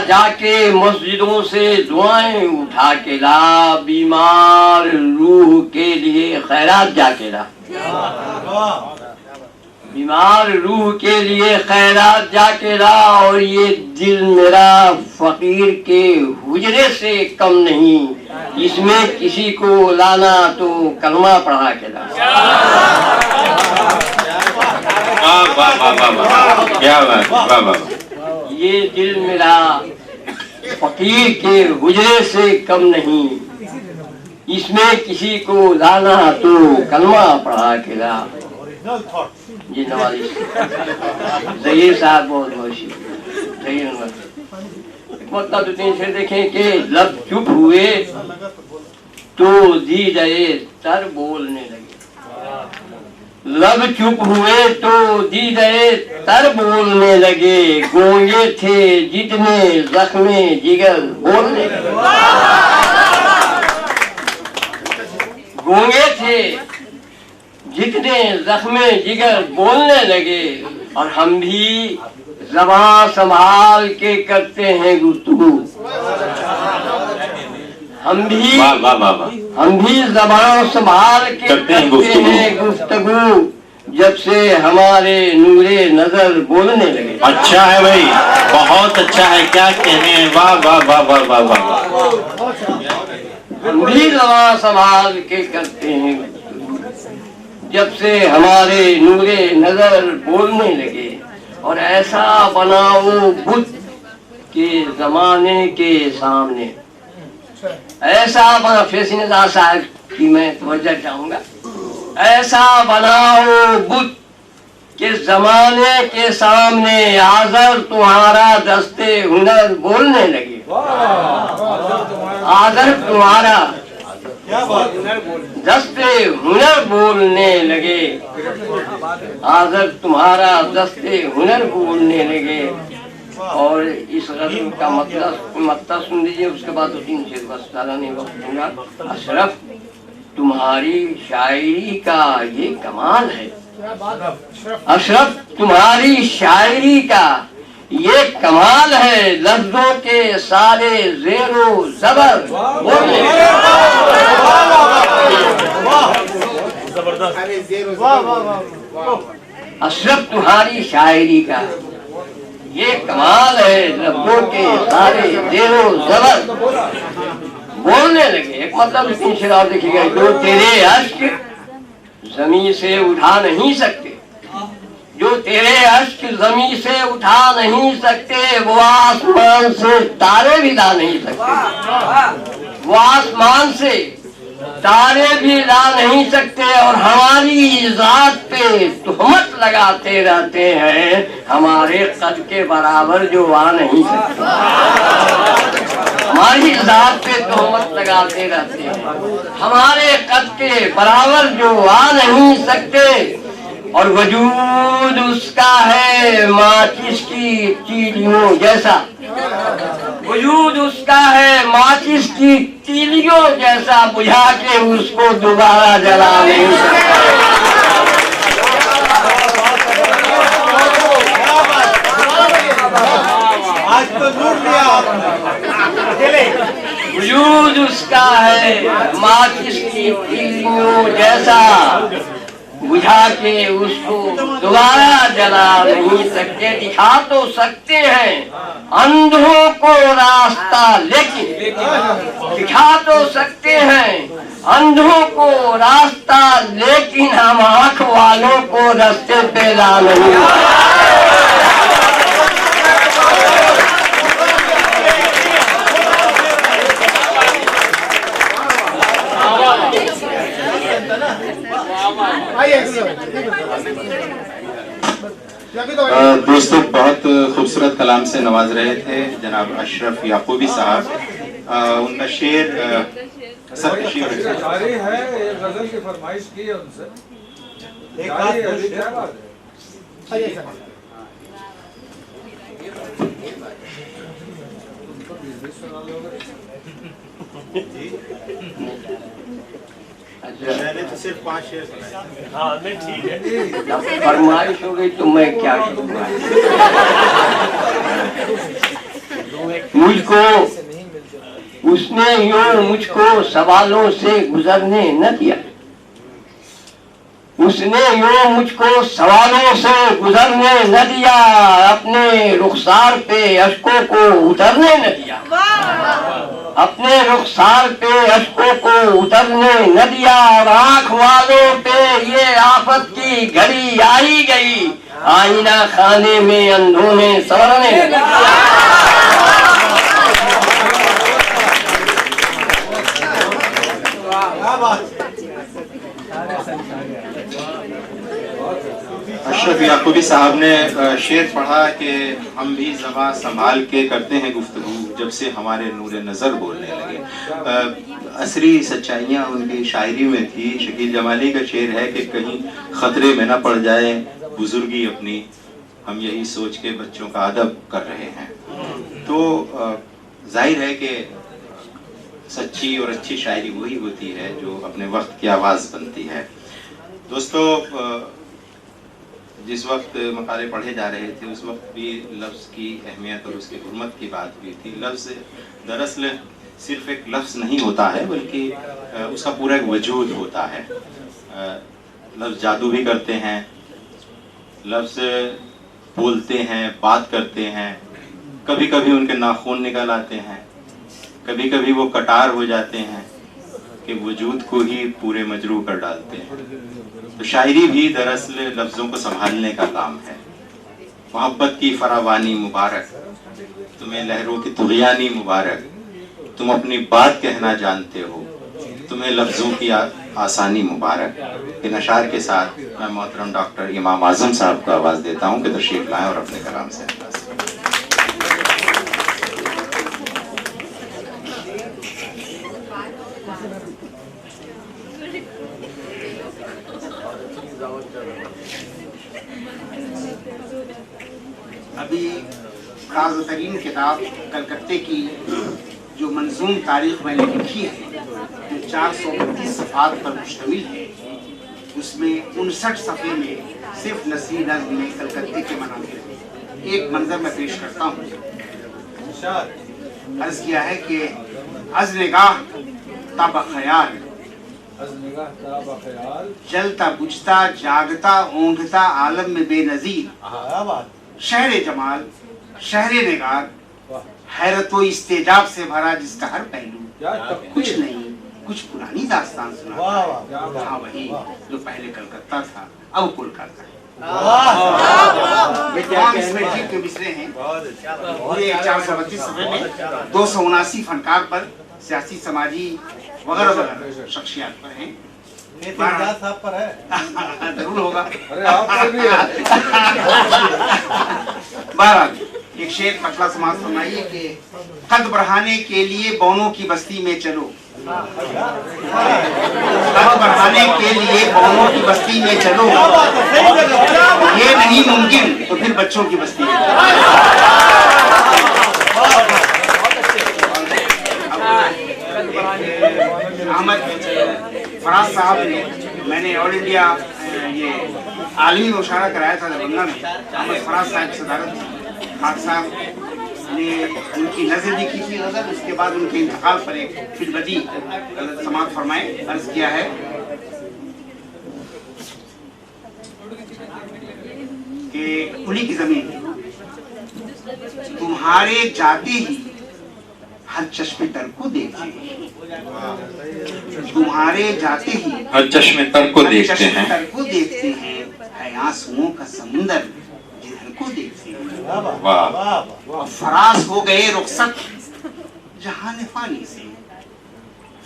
जाके मस्जिदों से दुआएं उठा के ला, बीमार रूह के लिए खैरात जाके ला, बीमार रूह के लिए खैरात जाके ला। और ये दिल मेरा फकीर के हुजरे से कम नहीं, इसमें किसी को लाना तो कलमा पढ़ा के ला। क्या बात। ये दिल मेरा फकीर के हुजरे से कम नहीं, इसमें किसी को लाना तो कलमा पढ़ा के ला। जी नवाजी जहीर साहब बहुत मतलब 2-3 शेर देखें कि लब चुप हुए तो दी गए तर बोलने लगे, लब चुप हुए तो दी गए तर बोलने लगे, गूंगे थे जितने जख्मे जिगर बोलने लगे, गूंगे थे जितने जख्मे जिगर बोलने लगे। और हम भी ज़बान संभाल के करते हैं गुफ्तगू, हम भी ज़बान संभाल के करते हैं गुफ्तगू, जब से हमारे नूरे नजर बोलने लगे। अच्छा है भाई, बहुत अच्छा है, क्या कहने हैं, वाह वाह वाह वाह वाह वाह। हम भी लवा संभाल के करते हैं, जब से हमारे नूरे नजर बोलने लगे। और ऐसा बनाओ बुद्ध के जमाने के सामने, ऐसा बना, फैसिने साहब की मैं तवज्जो चाहूंगा, ऐसा बनाओ बुद्ध के जमाने के सामने, आजर तुम्हारा दस्ते हुनर बोलने लगे। आजर तुम्हारा दस्ते हुनर बोलने लगे, आजर तुम्हारा दस्ते हुनर बोलने लगे। और इस गज़ल का मतलब सुन लीजिए, उसके बाद 2-3 शेर, बस ज़्यादा नहीं वक्त दूंगा। अशरफ तुम्हारी शायरी का ये कमाल है, अशरफ तुम्हारी शायरी का ये कमाल है, लफ्जों के सारे ज़ेरो ज़बर बोलने। अशरफ तुम्हारी शायरी का ये कमाल है, लफ्जों के सारे ज़ेरो ज़बर बोलने लगे। एक मतलब 3 शेर और देखिएगा। जो तेरे अश्क ज़मीन से उठा नहीं सकते, जो तेरे अश्क ज़मीन से उठा नहीं सकते, वो आसमान से तारे भी ला नहीं सकते, वो आसमान से तारे भी ला नहीं सकते। और हमारी जात पे तुहमत लगाते रहते हैं, हमारे कद के बराबर जो आ नहीं सकते, हमारी जात पे तुहमत लगाते रहते हैं, हमारे कद के बराबर जो आ नहीं सकते। और वजूद उसका है माचिस की तीलियों जैसा, वजूद उसका है माचिस की तीलियों जैसा, बुझा के उसको दोबारा जला नहीं सकता। आज तो लूट लिया आपने। वजूद उसका है माचिस की तीलियों जैसा, बुझा के उसको दोबारा जला नहीं सकते। दिखा तो सकते हैं अंधों को रास्ता, लेकिन दिखा तो सकते हैं अंधों को रास्ता, लेकिन हम आँख वालों को रास्ते पे ला नहीं। दोस्तों बहुत खूबसूरत कलाम से नवाज रहे थे जनाब अशरफ याकूबी साहब। उनका शेर जारी है, ये गजल की फरमाइश की है उनसे। क्या बात है? मैंने तो सिर्फ 5 शेर सुनाए। हाँ नहीं ठीक है, फरमाइश हो गई तो मैं क्या करूँगा। मुझको उसने यूं मुझको सवालों से गुजरने न दिया, उसने यूं मुझको सवालों से गुजरने न दिया, अपने रुखसार पे अश्कों को उतरने न दिया, अपने रुखसार पे अश्कों को उतरने न दिया। और आँख वालों पे ये आफत की घड़ी आई गई, आईना खाने में अंधों ने संवरने न दिया। अशरफ याकूबी साहब ने शेर पढ़ा कि हम भी ज़बां संभाल के करते हैं गुफ्तगू, जब से हमारे नूरे नज़र बोलने लगे। असरी सच्चाइयाँ उनकी शायरी में थी। शकील जमाली का शेर है कि कहीं ख़तरे में न पड़ जाए बुजुर्गी अपनी, हम यही सोच के बच्चों का अदब कर रहे हैं। तो जाहिर है कि सच्ची और अच्छी शायरी वही होती है जो अपने वक्त की आवाज़ बनती है। दोस्तों जिस वक्त मकाले पढ़े जा रहे थे उस वक्त भी लफ्ज़ की अहमियत और उसकी हुर्मत की बात हुई थी। लफ्ज़ दरअसल सिर्फ एक लफ्ज़ नहीं होता है, बल्कि उसका पूरा एक वजूद होता है। लफ्ज़ जादू भी करते हैं, लफ्ज़ बोलते हैं, बात करते हैं, कभी कभी उनके नाखून निकल आते हैं, कभी कभी वो कटार हो जाते हैं कि वजूद को ही पूरे मजरू कर डालते हैं। तो शायरी भी दरअसल लफ्ज़ों को संभालने का काम है। मोहब्बत की फरावानी मुबारक, तुम्हें लहरों की तुग़यानी मुबारक, तुम अपनी बात कहना जानते हो, तुम्हें लफ्ज़ों की आसानी मुबारक। इन अशार के साथ मैं मोहतरम डॉक्टर इमाम आज़म साहब को आवाज़ देता हूँ कि तशरीफ़ लाएँ और अपने कलाम से अभी ताज़ा-तरीन किताब कलकत्ते की जो मंजूम तारीख मैंने लिखी है, जो 432 सफ़ात पर मुश्तमिल है, उसमें 59 सफ़े में सिर्फ नसरी नज़्म में कलकत्ते के मनाज़िर हैं। एक मंजर मैं पेश करता हूँ। अर्ज़ किया है कि अज़ निगाह तब ख़याल, जलता बुझता जागता ओंघता आलम में बेनज़ीर, शहर जमाल शहर निगार, हैरत व इस्तेजाब से भरा जिसका हर पहलू कुछ नहीं कुछ पुरानी दास्तान सुना। हाँ, वही जो पहले कलकत्ता था अब कोलकाता है। इसमें ठीक के मिसरे हैं। पूरे 432 सफ़े में 279 फनकार पर, सियासी समाजी वगैरह वगैरह शख्सियात पर हैं। साहब पर है जरूर होगा। अरे आप पर भी है। बहरहाल एक शेर पटला समाज फरमाइए कि कद बढ़ाने के लिए बौनों की बस्ती में चलो, कद बढ़ाने के लिए बौनों की बस्ती में चलो, ये नहीं मुमकिन तो फिर बच्चों की बस्ती में। अहमद फराज साहब ने, मैंने ऑल इंडिया ये आलमी मुशायरा कराया था दरभंगा में। अहमद फराज साहब की सदारत में खान साहब ने उनकी नज़र लिखी थी गज़ल। उसके बाद उनके इंतकाल पर एक फिल्मदी समात फरमाए। अर्ज किया है कि खुली की जमीन तुम्हारे जाते ही हर चश्मे तर को देखते हैं, तुम्हारे जाते ही हर चश्मे तर को देखते हैं, तर को देखते हैं, है आंसुओं का समुंदर जिधर को देखते हैं। वाह, फराज हो गए रुखसत जहान फानी से,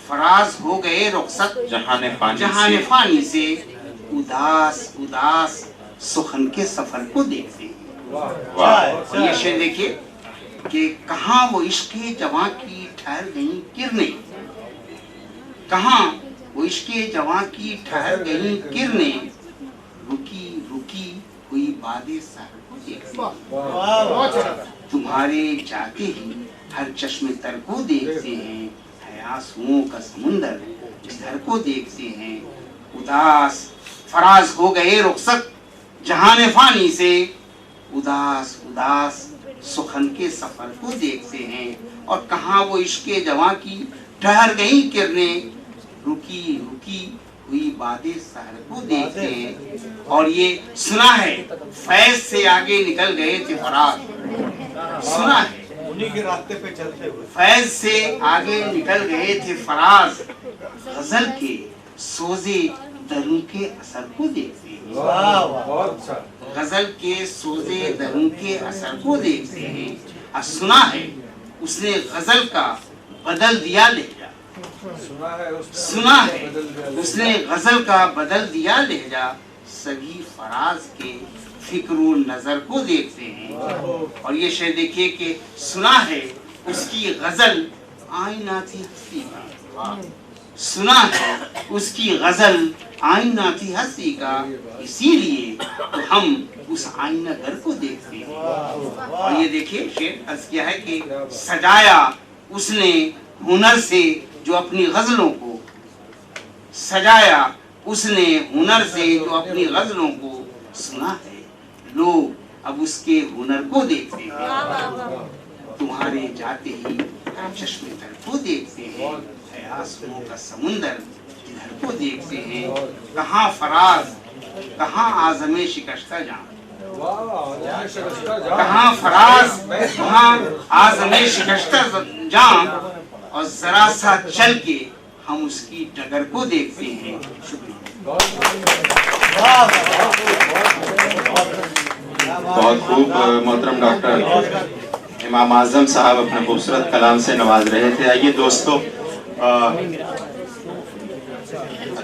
फराज हो गए रुखसत जहान फानी से, उदास उदास सुखन के सफर को देखते हैं। वाह, ये शेर देखिए कि कहाँ वो इश्क़े जवां की ठहर गई किरणें, कहाँ वो इश्क़े जवां की ठहर गई किरणें, रुकी रुकी हुई बादे सर को देखते, तुम्हारे जाते ही हर चश्मे तर को देखते हैं, है आंसुओं का समुंदर जिधर को देखते हैं। उदास फराज हो गए रुखसत जहान फानी से, उदास उदास सुखन के सफर को देखते हैं। और कहाँ वो इश्क़े जवां की ठहर गई किरणें, रुकी रुकी हुई बादे सहर को देखते हैं। और ये सुना है फैज से आगे निकल गए थे फराज, सुना है उन्हीं के रास्ते पे चलते हुए फैज से आगे निकल गए थे फराज, गजल के सोजे दरों के असर को देखते हैं। बहुत अच्छा। गजल के सोजे दरों के असर को देखते हैं। और सुना है उसने गजल का बदल दिया लहजा, सुना है उसने गजल का बदल दिया लहजा, सभी फराज के फिक्र नजर को देखते हैं। और ये शेर देखिए कि सुना है उसकी गजल आईना थी हंसी का, सुना है उसकी गजल आईना थी हंसी का, इसीलिए तो हम उस आईना घर को देखते हैं। और ये देखिए शेर अर्ज किया है कि सजाया उसने हुनर से जो अपनी गजलों को, सजाया उसने हुनर से जो अपनी गजलों को, सुना है लोग अब उसके हुनर को देखते हैं। तुम्हारे जाते ही चश्मे तर को देखते हैं, आंसुओं का समुंदर जिधर को देखते हैं। कहाँ फराज कहाँ आज़मे शिकस्ता जान, कहाँ फराज वहाँ आज़मे शिकस्ता जान, और जरा सा चल के हम उसकी डगर को देखते हैं। बहुत खूब मोहतरम डॉक्टर इमाम आजम साहब अपने खूबसूरत कलाम से नवाज रहे थे। आइए दोस्तों,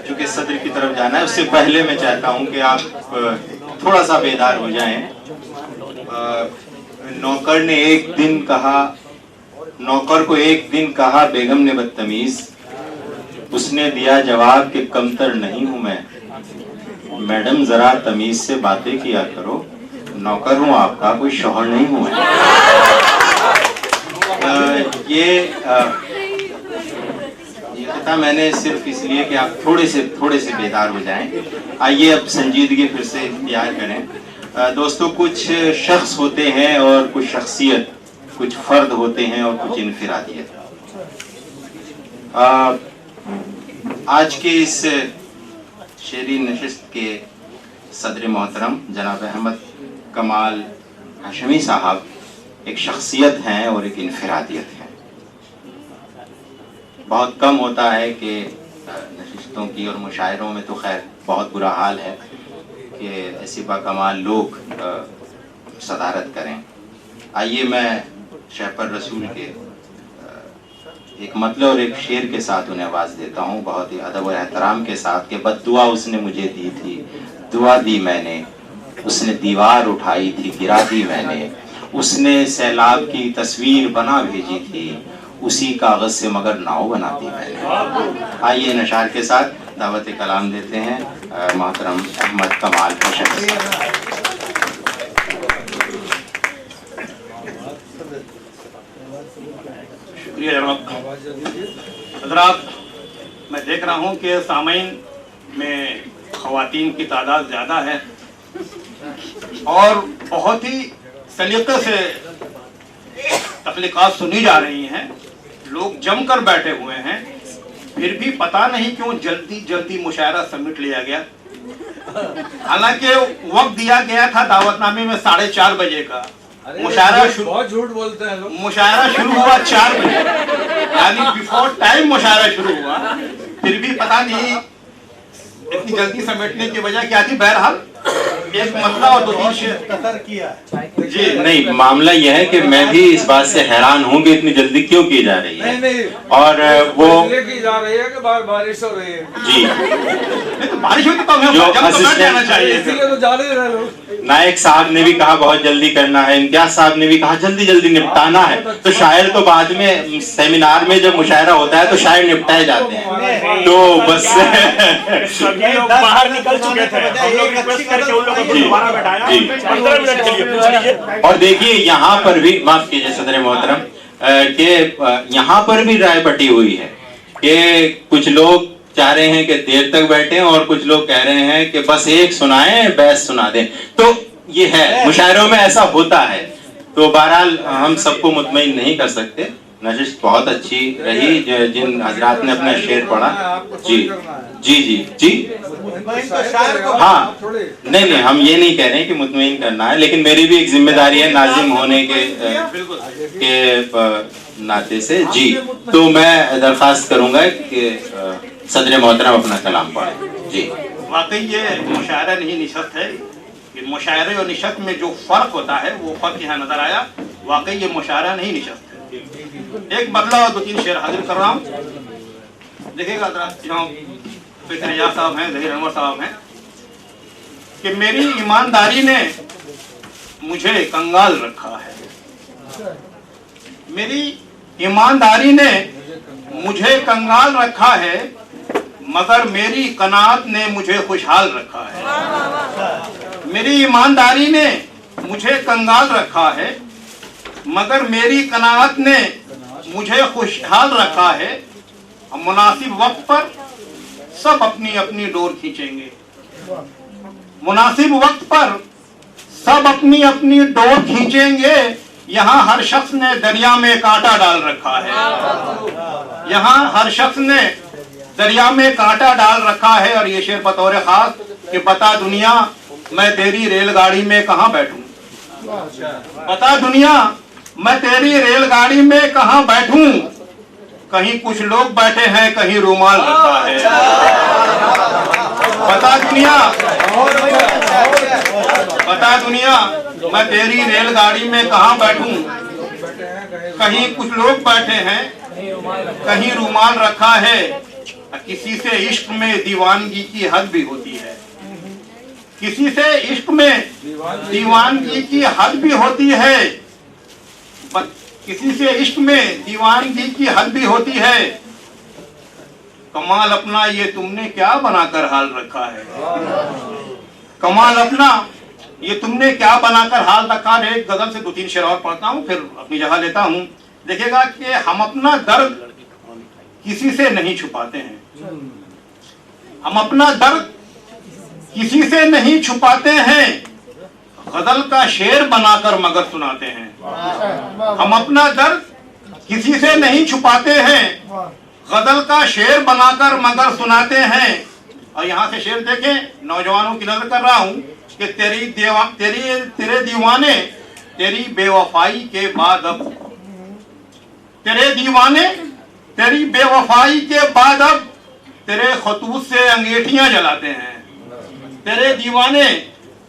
चूंकि सदर की तरफ जाना है, उससे पहले मैं चाहता हूं कि आप थोड़ा सा बेदार हो जाएं। नौकर ने एक दिन कहा, नौकर को एक दिन कहा बेगम ने बदतमीज, उसने दिया जवाब कि कमतर नहीं हूं मैं, मैडम जरा तमीज से बातें किया करो, नौकर हूं आपका, कोई शौहर नहीं हूं मैं। ये कहता मैंने सिर्फ इसलिए कि आप थोड़े से बेदार हो जाएं। आइए अब संजीदगी फिर से इख्तियार करें। दोस्तों, कुछ शख्स होते हैं और कुछ शख्सियत, कुछ फर्द होते हैं और कुछ इनफिरादियत। आज के इस शेरी नशिस्त के सदर मोहतरम जनाब अहमद कमाल हाशमी साहब एक शख्सियत हैं और एक इनफिरादियत है। बहुत कम होता है कि नशिस्तों की और मुशायरों में तो खैर बहुत बुरा हाल है कि ऐसे बाकमाल लोग सदारत करें। आइए मैं शहपर रसूल के एक मतलब और एक शेर के साथ उन्हें आवाज़ देता हूँ, बहुत ही अदब और एहतराम के साथ, कि बद्दुआ उसने मुझे दी थी, दुआ दी मैंने, उसने दीवार उठाई थी, गिरा दी मैंने, उसने सैलाब की तस्वीर बना भेजी थी, उसी कागज से मगर नाव बनाती मैंने। आइए नशार के साथ दावत कलाम देते हैं मोहतरम अहमद कमाल हाशमी। शुक्रिया जनाब। हज़रात, मैं देख रहा हूँ कि सामीन में ख़वातीन की तादाद ज़्यादा है और बहुत ही सलीक़े से तख्लीक़ात सुनी जा रही हैं, लोग जमकर बैठे हुए हैं, फिर भी पता नहीं क्यों जल्दी मुशायरा समेट लिया गया। हालांकि वक्त दिया गया था दावतनामे में 4:30 बजे का, मुशायरा शुरू, बहुत झूठ बोलते हैं लोग, मुशायरा शुरू हुआ 4 बजे, यानी बिफोर टाइम मुशायरा शुरू हुआ, फिर भी पता नहीं इतनी जल्दी समेटने की वजह क्या थी। बहरहाल एक मसला और 2-3 शेर किया जी। नहीं, मामला यह है कि मैं भी इस बात से हैरान हूँ कि इतनी जल्दी क्यों की जा रही है। नहीं, और वो की जा रही है कि बारिश हो रही है जी, तो बारिश हुई तो जो असिस्टेंट चाहिए, तो जा रहे लोग। नायक साहब ने भी कहा बहुत जल्दी करना है, इम्तियाज साहब ने भी कहा जल्दी निपटाना है, तो शायर तो बाद में सेमिनार में जब मुशायरा होता है तो शायर निपटाए जाते हैं। तो बस बाहर निकल चुके थे, हम लोग रिक्वेस्ट करके उन लोगों को दोबारा बैठाया 15 मिनट के लिए पूछ लीजिए। और देखिए यहाँ पर भी, माफ कीजिए सदर मोहतरम, कि यहाँ पर भी राय बटी हुई है कि कुछ लोग चाह रहे हैं कि देर तक बैठे और कुछ लोग कह रहे हैं कि बस एक सुनाएं, बहस सुना दें। तो ये है, मुशायरों में ऐसा होता है। तो बहरहाल हम सबको मुतमईन नहीं कर सकते। नशिस्त बहुत अच्छी रही, जिन हजरात ने अपना शेर पढ़ा। जी जी जी जी हाँ, नहीं हम ये नहीं कह रहे हैं कि मुतमईन करना है, लेकिन मेरी भी एक जिम्मेदारी है नाजिम होने के नाते से। जी, तो मैं दरख्वास्त करूंगा कि सदर मोहतरम अपना कलाम पढ़े। जी, वाकई ये मुशायरा नहीं निशस्त है, कि मुशायरे और निशस्त में जो फर्क होता है वो फर्क यहाँ नजर आया। वाकई ये मुशायरा नहीं निशस्त है। एक बदला और 2-3 शेर हाजिर कर रहा हूँ, देखिएगा जरा। साहब हैं, जहीर अनवर साहब हैं, कि मेरी ईमानदारी ने मुझे कंगाल रखा है, मेरी ईमानदारी ने मुझे कंगाल रखा है, मगर मेरी कनात ने मुझे खुशहाल रखा है। मेरी ईमानदारी ने मुझे कंगाल रखा है, मगर मेरी कनात ने मुझे खुशहाल रखा है। मुनासिब वक्त पर सब अपनी अपनी डोर खींचेंगे, मुनासिब वक्त पर सब अपनी अपनी डोर खींचेंगे। यहाँ हर शख्स ने दरिया में कांटा डाल रखा है, यहाँ हर शख्स ने दरिया में कांटा डाल रखा है। और ये शेर बतौर खास कि बता दुनिया मैं तेरी रेलगाड़ी में कहाँ बैठूं। बता दुनिया मैं तेरी रेलगाड़ी में कहाँ बैठूं। कहीं कुछ लोग बैठे हैं, कहीं रुमाल रखा है। बता दुनिया मैं तेरी रेलगाड़ी में कहाँ बैठूं। कहीं कुछ लोग बैठे हैं, कहीं रुमाल रखा है। किसी से इश्क में दीवानगी की हद भी होती है। किसी से इश्क में दीवानगी की हद भी होती है। किसी से इश्क में दीवानगी की हद भी होती है। कमाल अपना ये तुमने क्या बनाकर हाल रखा है। कमाल अपना ये तुमने क्या बनाकर हाल रखा है। एक गजल से 2-3 शेर और पढ़ता हूँ, फिर अपनी जगह लेता हूँ। देखिएगा कि हम अपना दर्द किसी से नहीं छुपाते हैं। हम अपना दर्द किसी से नहीं छुपाते हैं। गजल का शेर बनाकर मगर सुनाते हैं। हम अपना दर्द किसी से नहीं छुपाते हैं। गजल का शेर बनाकर मगर सुनाते हैं। और यहाँ से शेर देखें, नौजवानों की नजर कर रहा हूँ कि तेरे दीवाने तेरी बेवफाई के बाद अब, तेरे दीवाने तेरी बेवफाई के बाद अब तेरे खतूत से अंगीठियां जलाते हैं। तेरे दीवाने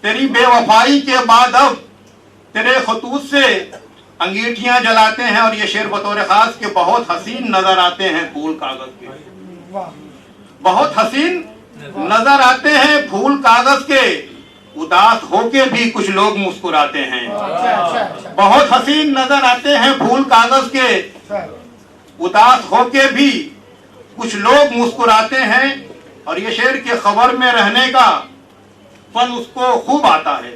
तेरी बेवफाई के बाद अब तेरे खतूत से अंगीठियां जलाते हैं। और ये शेर बतौर खास के बहुत हसीन नजर आते हैं फूल कागज के। बहुत हसीन नजर आते हैं फूल कागज के। उदास होके भी कुछ लोग मुस्कुराते हैं। बहुत हसीन नजर आते हैं फूल कागज के। उदास होके भी कुछ लोग मुस्कुराते हैं। और ये शेर के खबर में रहने का फन उसको खूब आता है।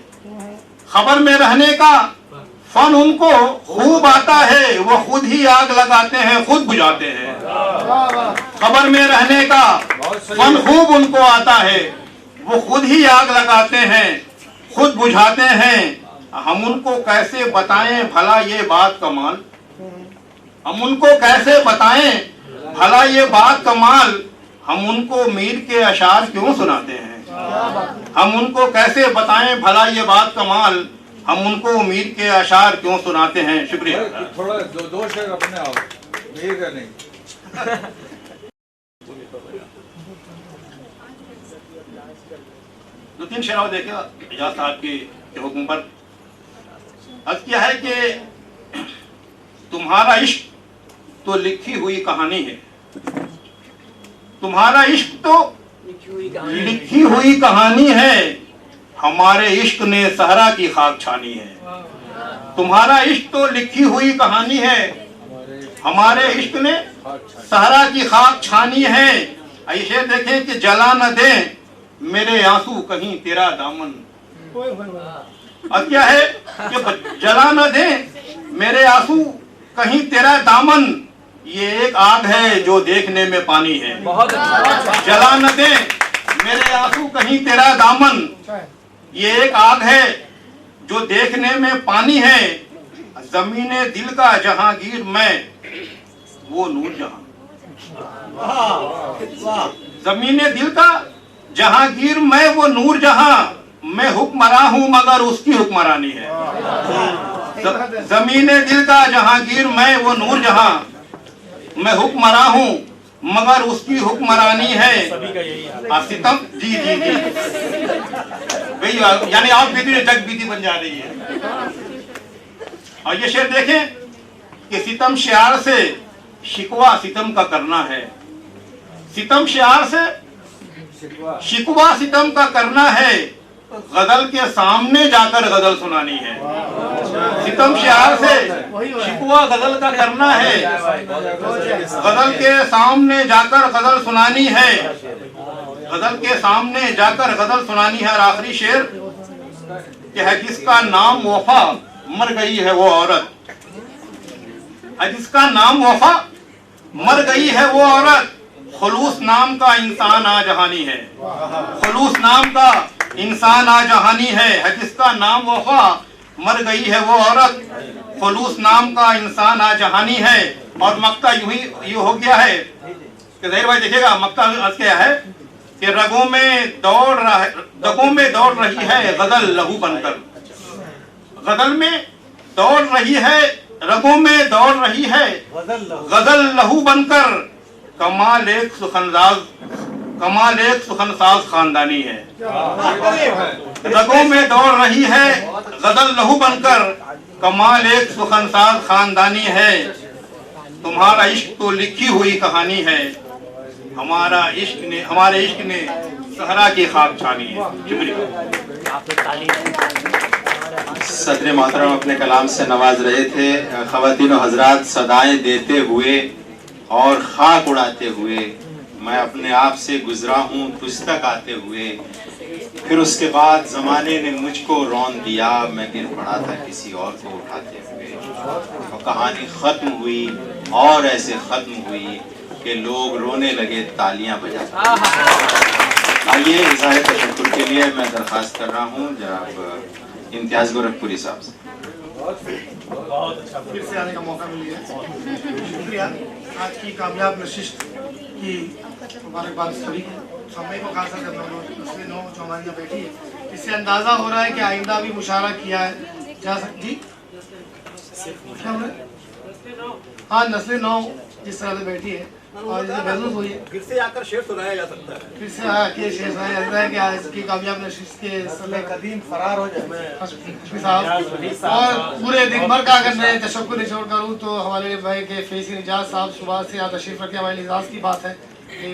खबर में रहने का फन उनको खूब आता है। वो खुद ही आग लगाते हैं, खुद बुझाते हैं। खबर में रहने का फन खूब उनको आता है। वो खुद ही आग लगाते हैं, खुद बुझाते हैं। हम उनको कैसे बताएं भला ये बात कमाल। हम उनको कैसे बताएं भला ये बात कमाल। हम उनको मीर के अशार क्यों सुनाते हैं। हम उनको कैसे बताएं भला ये बात कमाल। हम उनको मीर के अशार क्यों सुनाते हैं। शुक्रिया। थोड़ा दो शेर अपने आओ, मीर का नहीं। 2-3 शेर और देखिए एजाज साहब के हुक्म पर। अर्ज किया है कि तुम्हारा इश्क तो लिखी हुई कहानी है। तुम्हारा इश्क तो लिखी हुई कहानी है। हमारे इश्क ने सहरा की खाक छानी है। तुम्हारा इश्क तो लिखी हुई कहानी है। हमारे इश्क ने सहरा की खाक छानी है। ऐसे देखें कि जला न दे मेरे आंसू कहीं तेरा दामन। और क्या है कि जला न दे मेरे आंसू कहीं तेरा दामन। ये एक आग है जो देखने में पानी है। बहुत जला न दे मेरे आंसू कहीं तेरा दामन। ये एक आग है जो देखने में पानी है। जमीने दिल का जहांगीर मैं वो नूर जहां। जमीने दिल का जहांगीर मैं वो नूर जहां। मैं हुक्मरां हूं मगर उसकी हुक्मरानी है। जमीने दिल का जहांगीर मैं वो नूर जहां। मैं हुक्मरां हूं मगर उसकी हुक्मरानी है। सितम जी जी जी भाई, यानी आप बीती जग बीती बन जा रही है। और ये शेर देखें कि सितम शियार से शिकवा सितम का करना है। सितम शियार से शिकवा सितम का करना है। गजल के सामने जाकर गजल सुनानी है। सितम शियार से शिकवा गजल का करना है। गजल के सामने जाकर गजल सुनानी है। गजल के सामने जाकर गजल सुनानी है। और आखिरी शेर कि है जिसका नाम वफा मर गई है वो औरत। है जिसका नाम वफा मर गई है वो औरत। खुलूस नाम का इंसान आ जहानी है। खुलूस नाम का इंसान आ जहानी है। जिसका नाम वफा मर गई है वो औरत। खुलूस नाम का इंसान आ जहानी है। और मक्ता यूं हो गया है कि ज़हीर भाई देखिएगा, मक्ता अर्ज किया है कि रगों में दौड़ रही है गजल लहू बनकर, गजल में दौड़ रही है, रगों में दौड़ रही है गजल लहू बनकर, कमाल एक सुखनसाज खानदानी है। रगों में दौड़ रही है गजल लहू बनकर, कमाल एक सुखनसाज खानदानी है। तुम्हारा इश्क तो लिखी हुई कहानी है, हमारे इश्क ने सहरा की खाक छानी है। सदर मोहतरम अपने कलाम से नवाज रहे थे। ख़वातीन और हजरात, सदाएं देते हुए और खाक उड़ाते हुए मैं अपने आप से गुजरा हूँ तुझ तक आते हुए, फिर उसके बाद ज़माने ने मुझको रौन दिया, मैं गिर पड़ा था किसी और को उठाते हुए। और कहानी ख़त्म हुई और ऐसे ख़त्म हुई कि लोग रोने लगे तालियां बजा। आइए इज़हार तशक्कुर के लिए मैं दरख्वास्त कर रहा हूँ जनाब इम्तियाज़ गोरखपुरी साहब से। बहुत अच्छा, फिर से आने का मौका मिल गया, शुक्रिया। आज की कामयाब नशिस्त की मुबारकबाद सभी को, समय को खासा करना नस्ल नौ जो हमारी यहाँ बैठी है, इससे अंदाज़ा हो रहा है कि आइंदा भी मुशारा किया है जा सकती। क्या हो रहा है? हाँ, नस्ल नौ जिस तरह से बैठी है और इसे महसूस हुई है, फिर से आकर शेर सुनाया जा सकता है, फिर से आके शेर सुनाया जाता है कि आज की कामयाब नशिस्त के समय कदीम फरार हो जाए साहब। और पूरे दिन भर का अगर मैं तशक्कुर निचोड़ करूँ तो हमारे भाई के फैसी निजात साहब सुबह से यहाँ तशरीफ रखे, हमारे लिहाज की बात है कि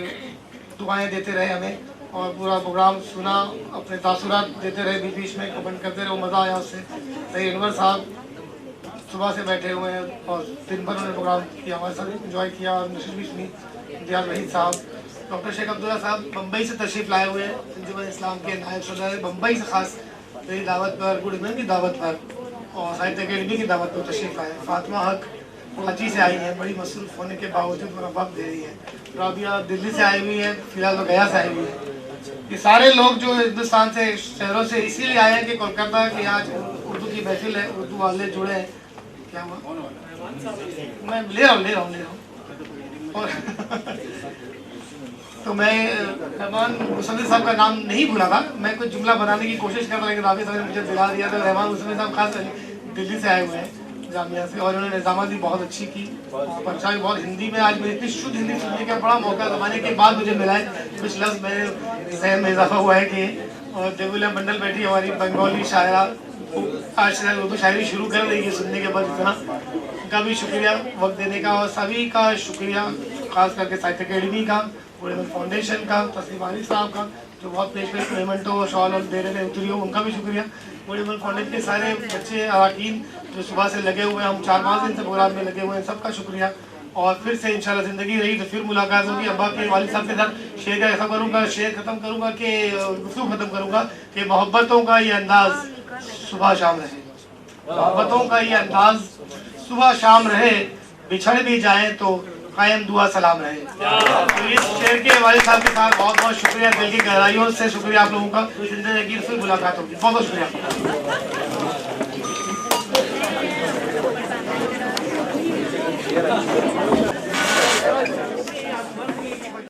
दुआएं देते रहे हमें और पूरा प्रोग्राम सुना, अपने तासुरात देते रहे, बीच बीच में कमेंट करते रहे, मज़ा आया उससे। सही अनवर साहब सुबह से बैठे हुए हैं और दिन भर उन्होंने प्रोग्राम किया, हमारे साथ इंजॉय किया और नशीब भी सुनी। इम्तियाज़ वहीद साहब, डॉक्टर शेख अब्दुल्ला साहब बम्बई से तशरीफ़ लाए हुए हैं, अंजुमन इस्लाम के नायब सदर बम्बई से ख़ास मेरी दावत पर, गुड इवनिंग की दावत पर और साहित्य अकेडमी की दावत पर तशरीफ़ लाए। फातिमा हक कराची से आई हैं, बड़ी मसरूफ़ होने के बावजूद मेरा वक्त दे रही है। राबिया दिल्ली से आई हुई है, फिलहाल वो गया से आई हुई है। ये सारे लोग जो हिंदुस्तान से शहरों से इसीलिए आए हैं कि कोलकाता की आज उर्दू की महफिल है, उर्दू वाले जुड़े हैं। क्या हुआ? मैं ले रहा हूँ और तो मैं रहमान मुसम्मिल साहब का नाम नहीं भूला था, मैं कुछ जुमला बनाने की कोशिश कर रहा था लेकिन राबी साहब ने मुझे दिला दिया। तो रहमान मुसम्मिल साहब खास दिल्ली से आए हुए हैं जामिया से और उन्होंने निज़ामात भी बहुत अच्छी की और पंचा भी बहुत। हिंदी में आज मेरी इतनी शुद्ध हिंदी सुनने का बड़ा मौका ज़माने के बाद मुझे मिला है। कुछ लफ्ज़ मेरे जहन में इजाफा हुआ है कि और देवुला मंडल बैठी हमारी बंगाली शायरा आज से उर्दू शायरी शुरू कर रही है, सुनने के बाद इतना उनका भी शुक्रिया वक्त देने का और सभी का शुक्रिया, खास करके साहित्य अकेडमी का, गुडेमल फाउंडेशन का, तस्लीम अली साहब का जो बहुत पेश पेमेंटो शॉल और दे रहे थे उतरी हो, उनका भी शुक्रिया। गुडेमल फाउंडेशन के सारे बच्चे अरकान जो सुबह से लगे हुए हैं, हम 4-5 दिन से प्रोग्राम में लगे हुए हैं, सबका शुक्रिया। और फिर से इंशाल्लाह ज़िंदगी रही तो फिर मुलाकात होगी। अब्बा के वालिद साहब के साथ शेर का ऐसा करूँगा, शेर ख़त्म करूँगा कि गुफ्तगू ख़त्म करूँगा कि मोहब्बतों का ये अंदाज़ सुबह शाम रहे, मोहब्बतों का ये अंदाज सुबह शाम रहे, बिछड़ भी जाए तो कायम दुआ सलाम रहे। तो इस शेर के वालिद साहब के साथ बहुत बहुत शुक्रिया, दिल की गहराइयों से शुक्रिया आप लोगों का। जिंदगी फिर मुलाकात होगी, बहुत बहुत शुक्रिया।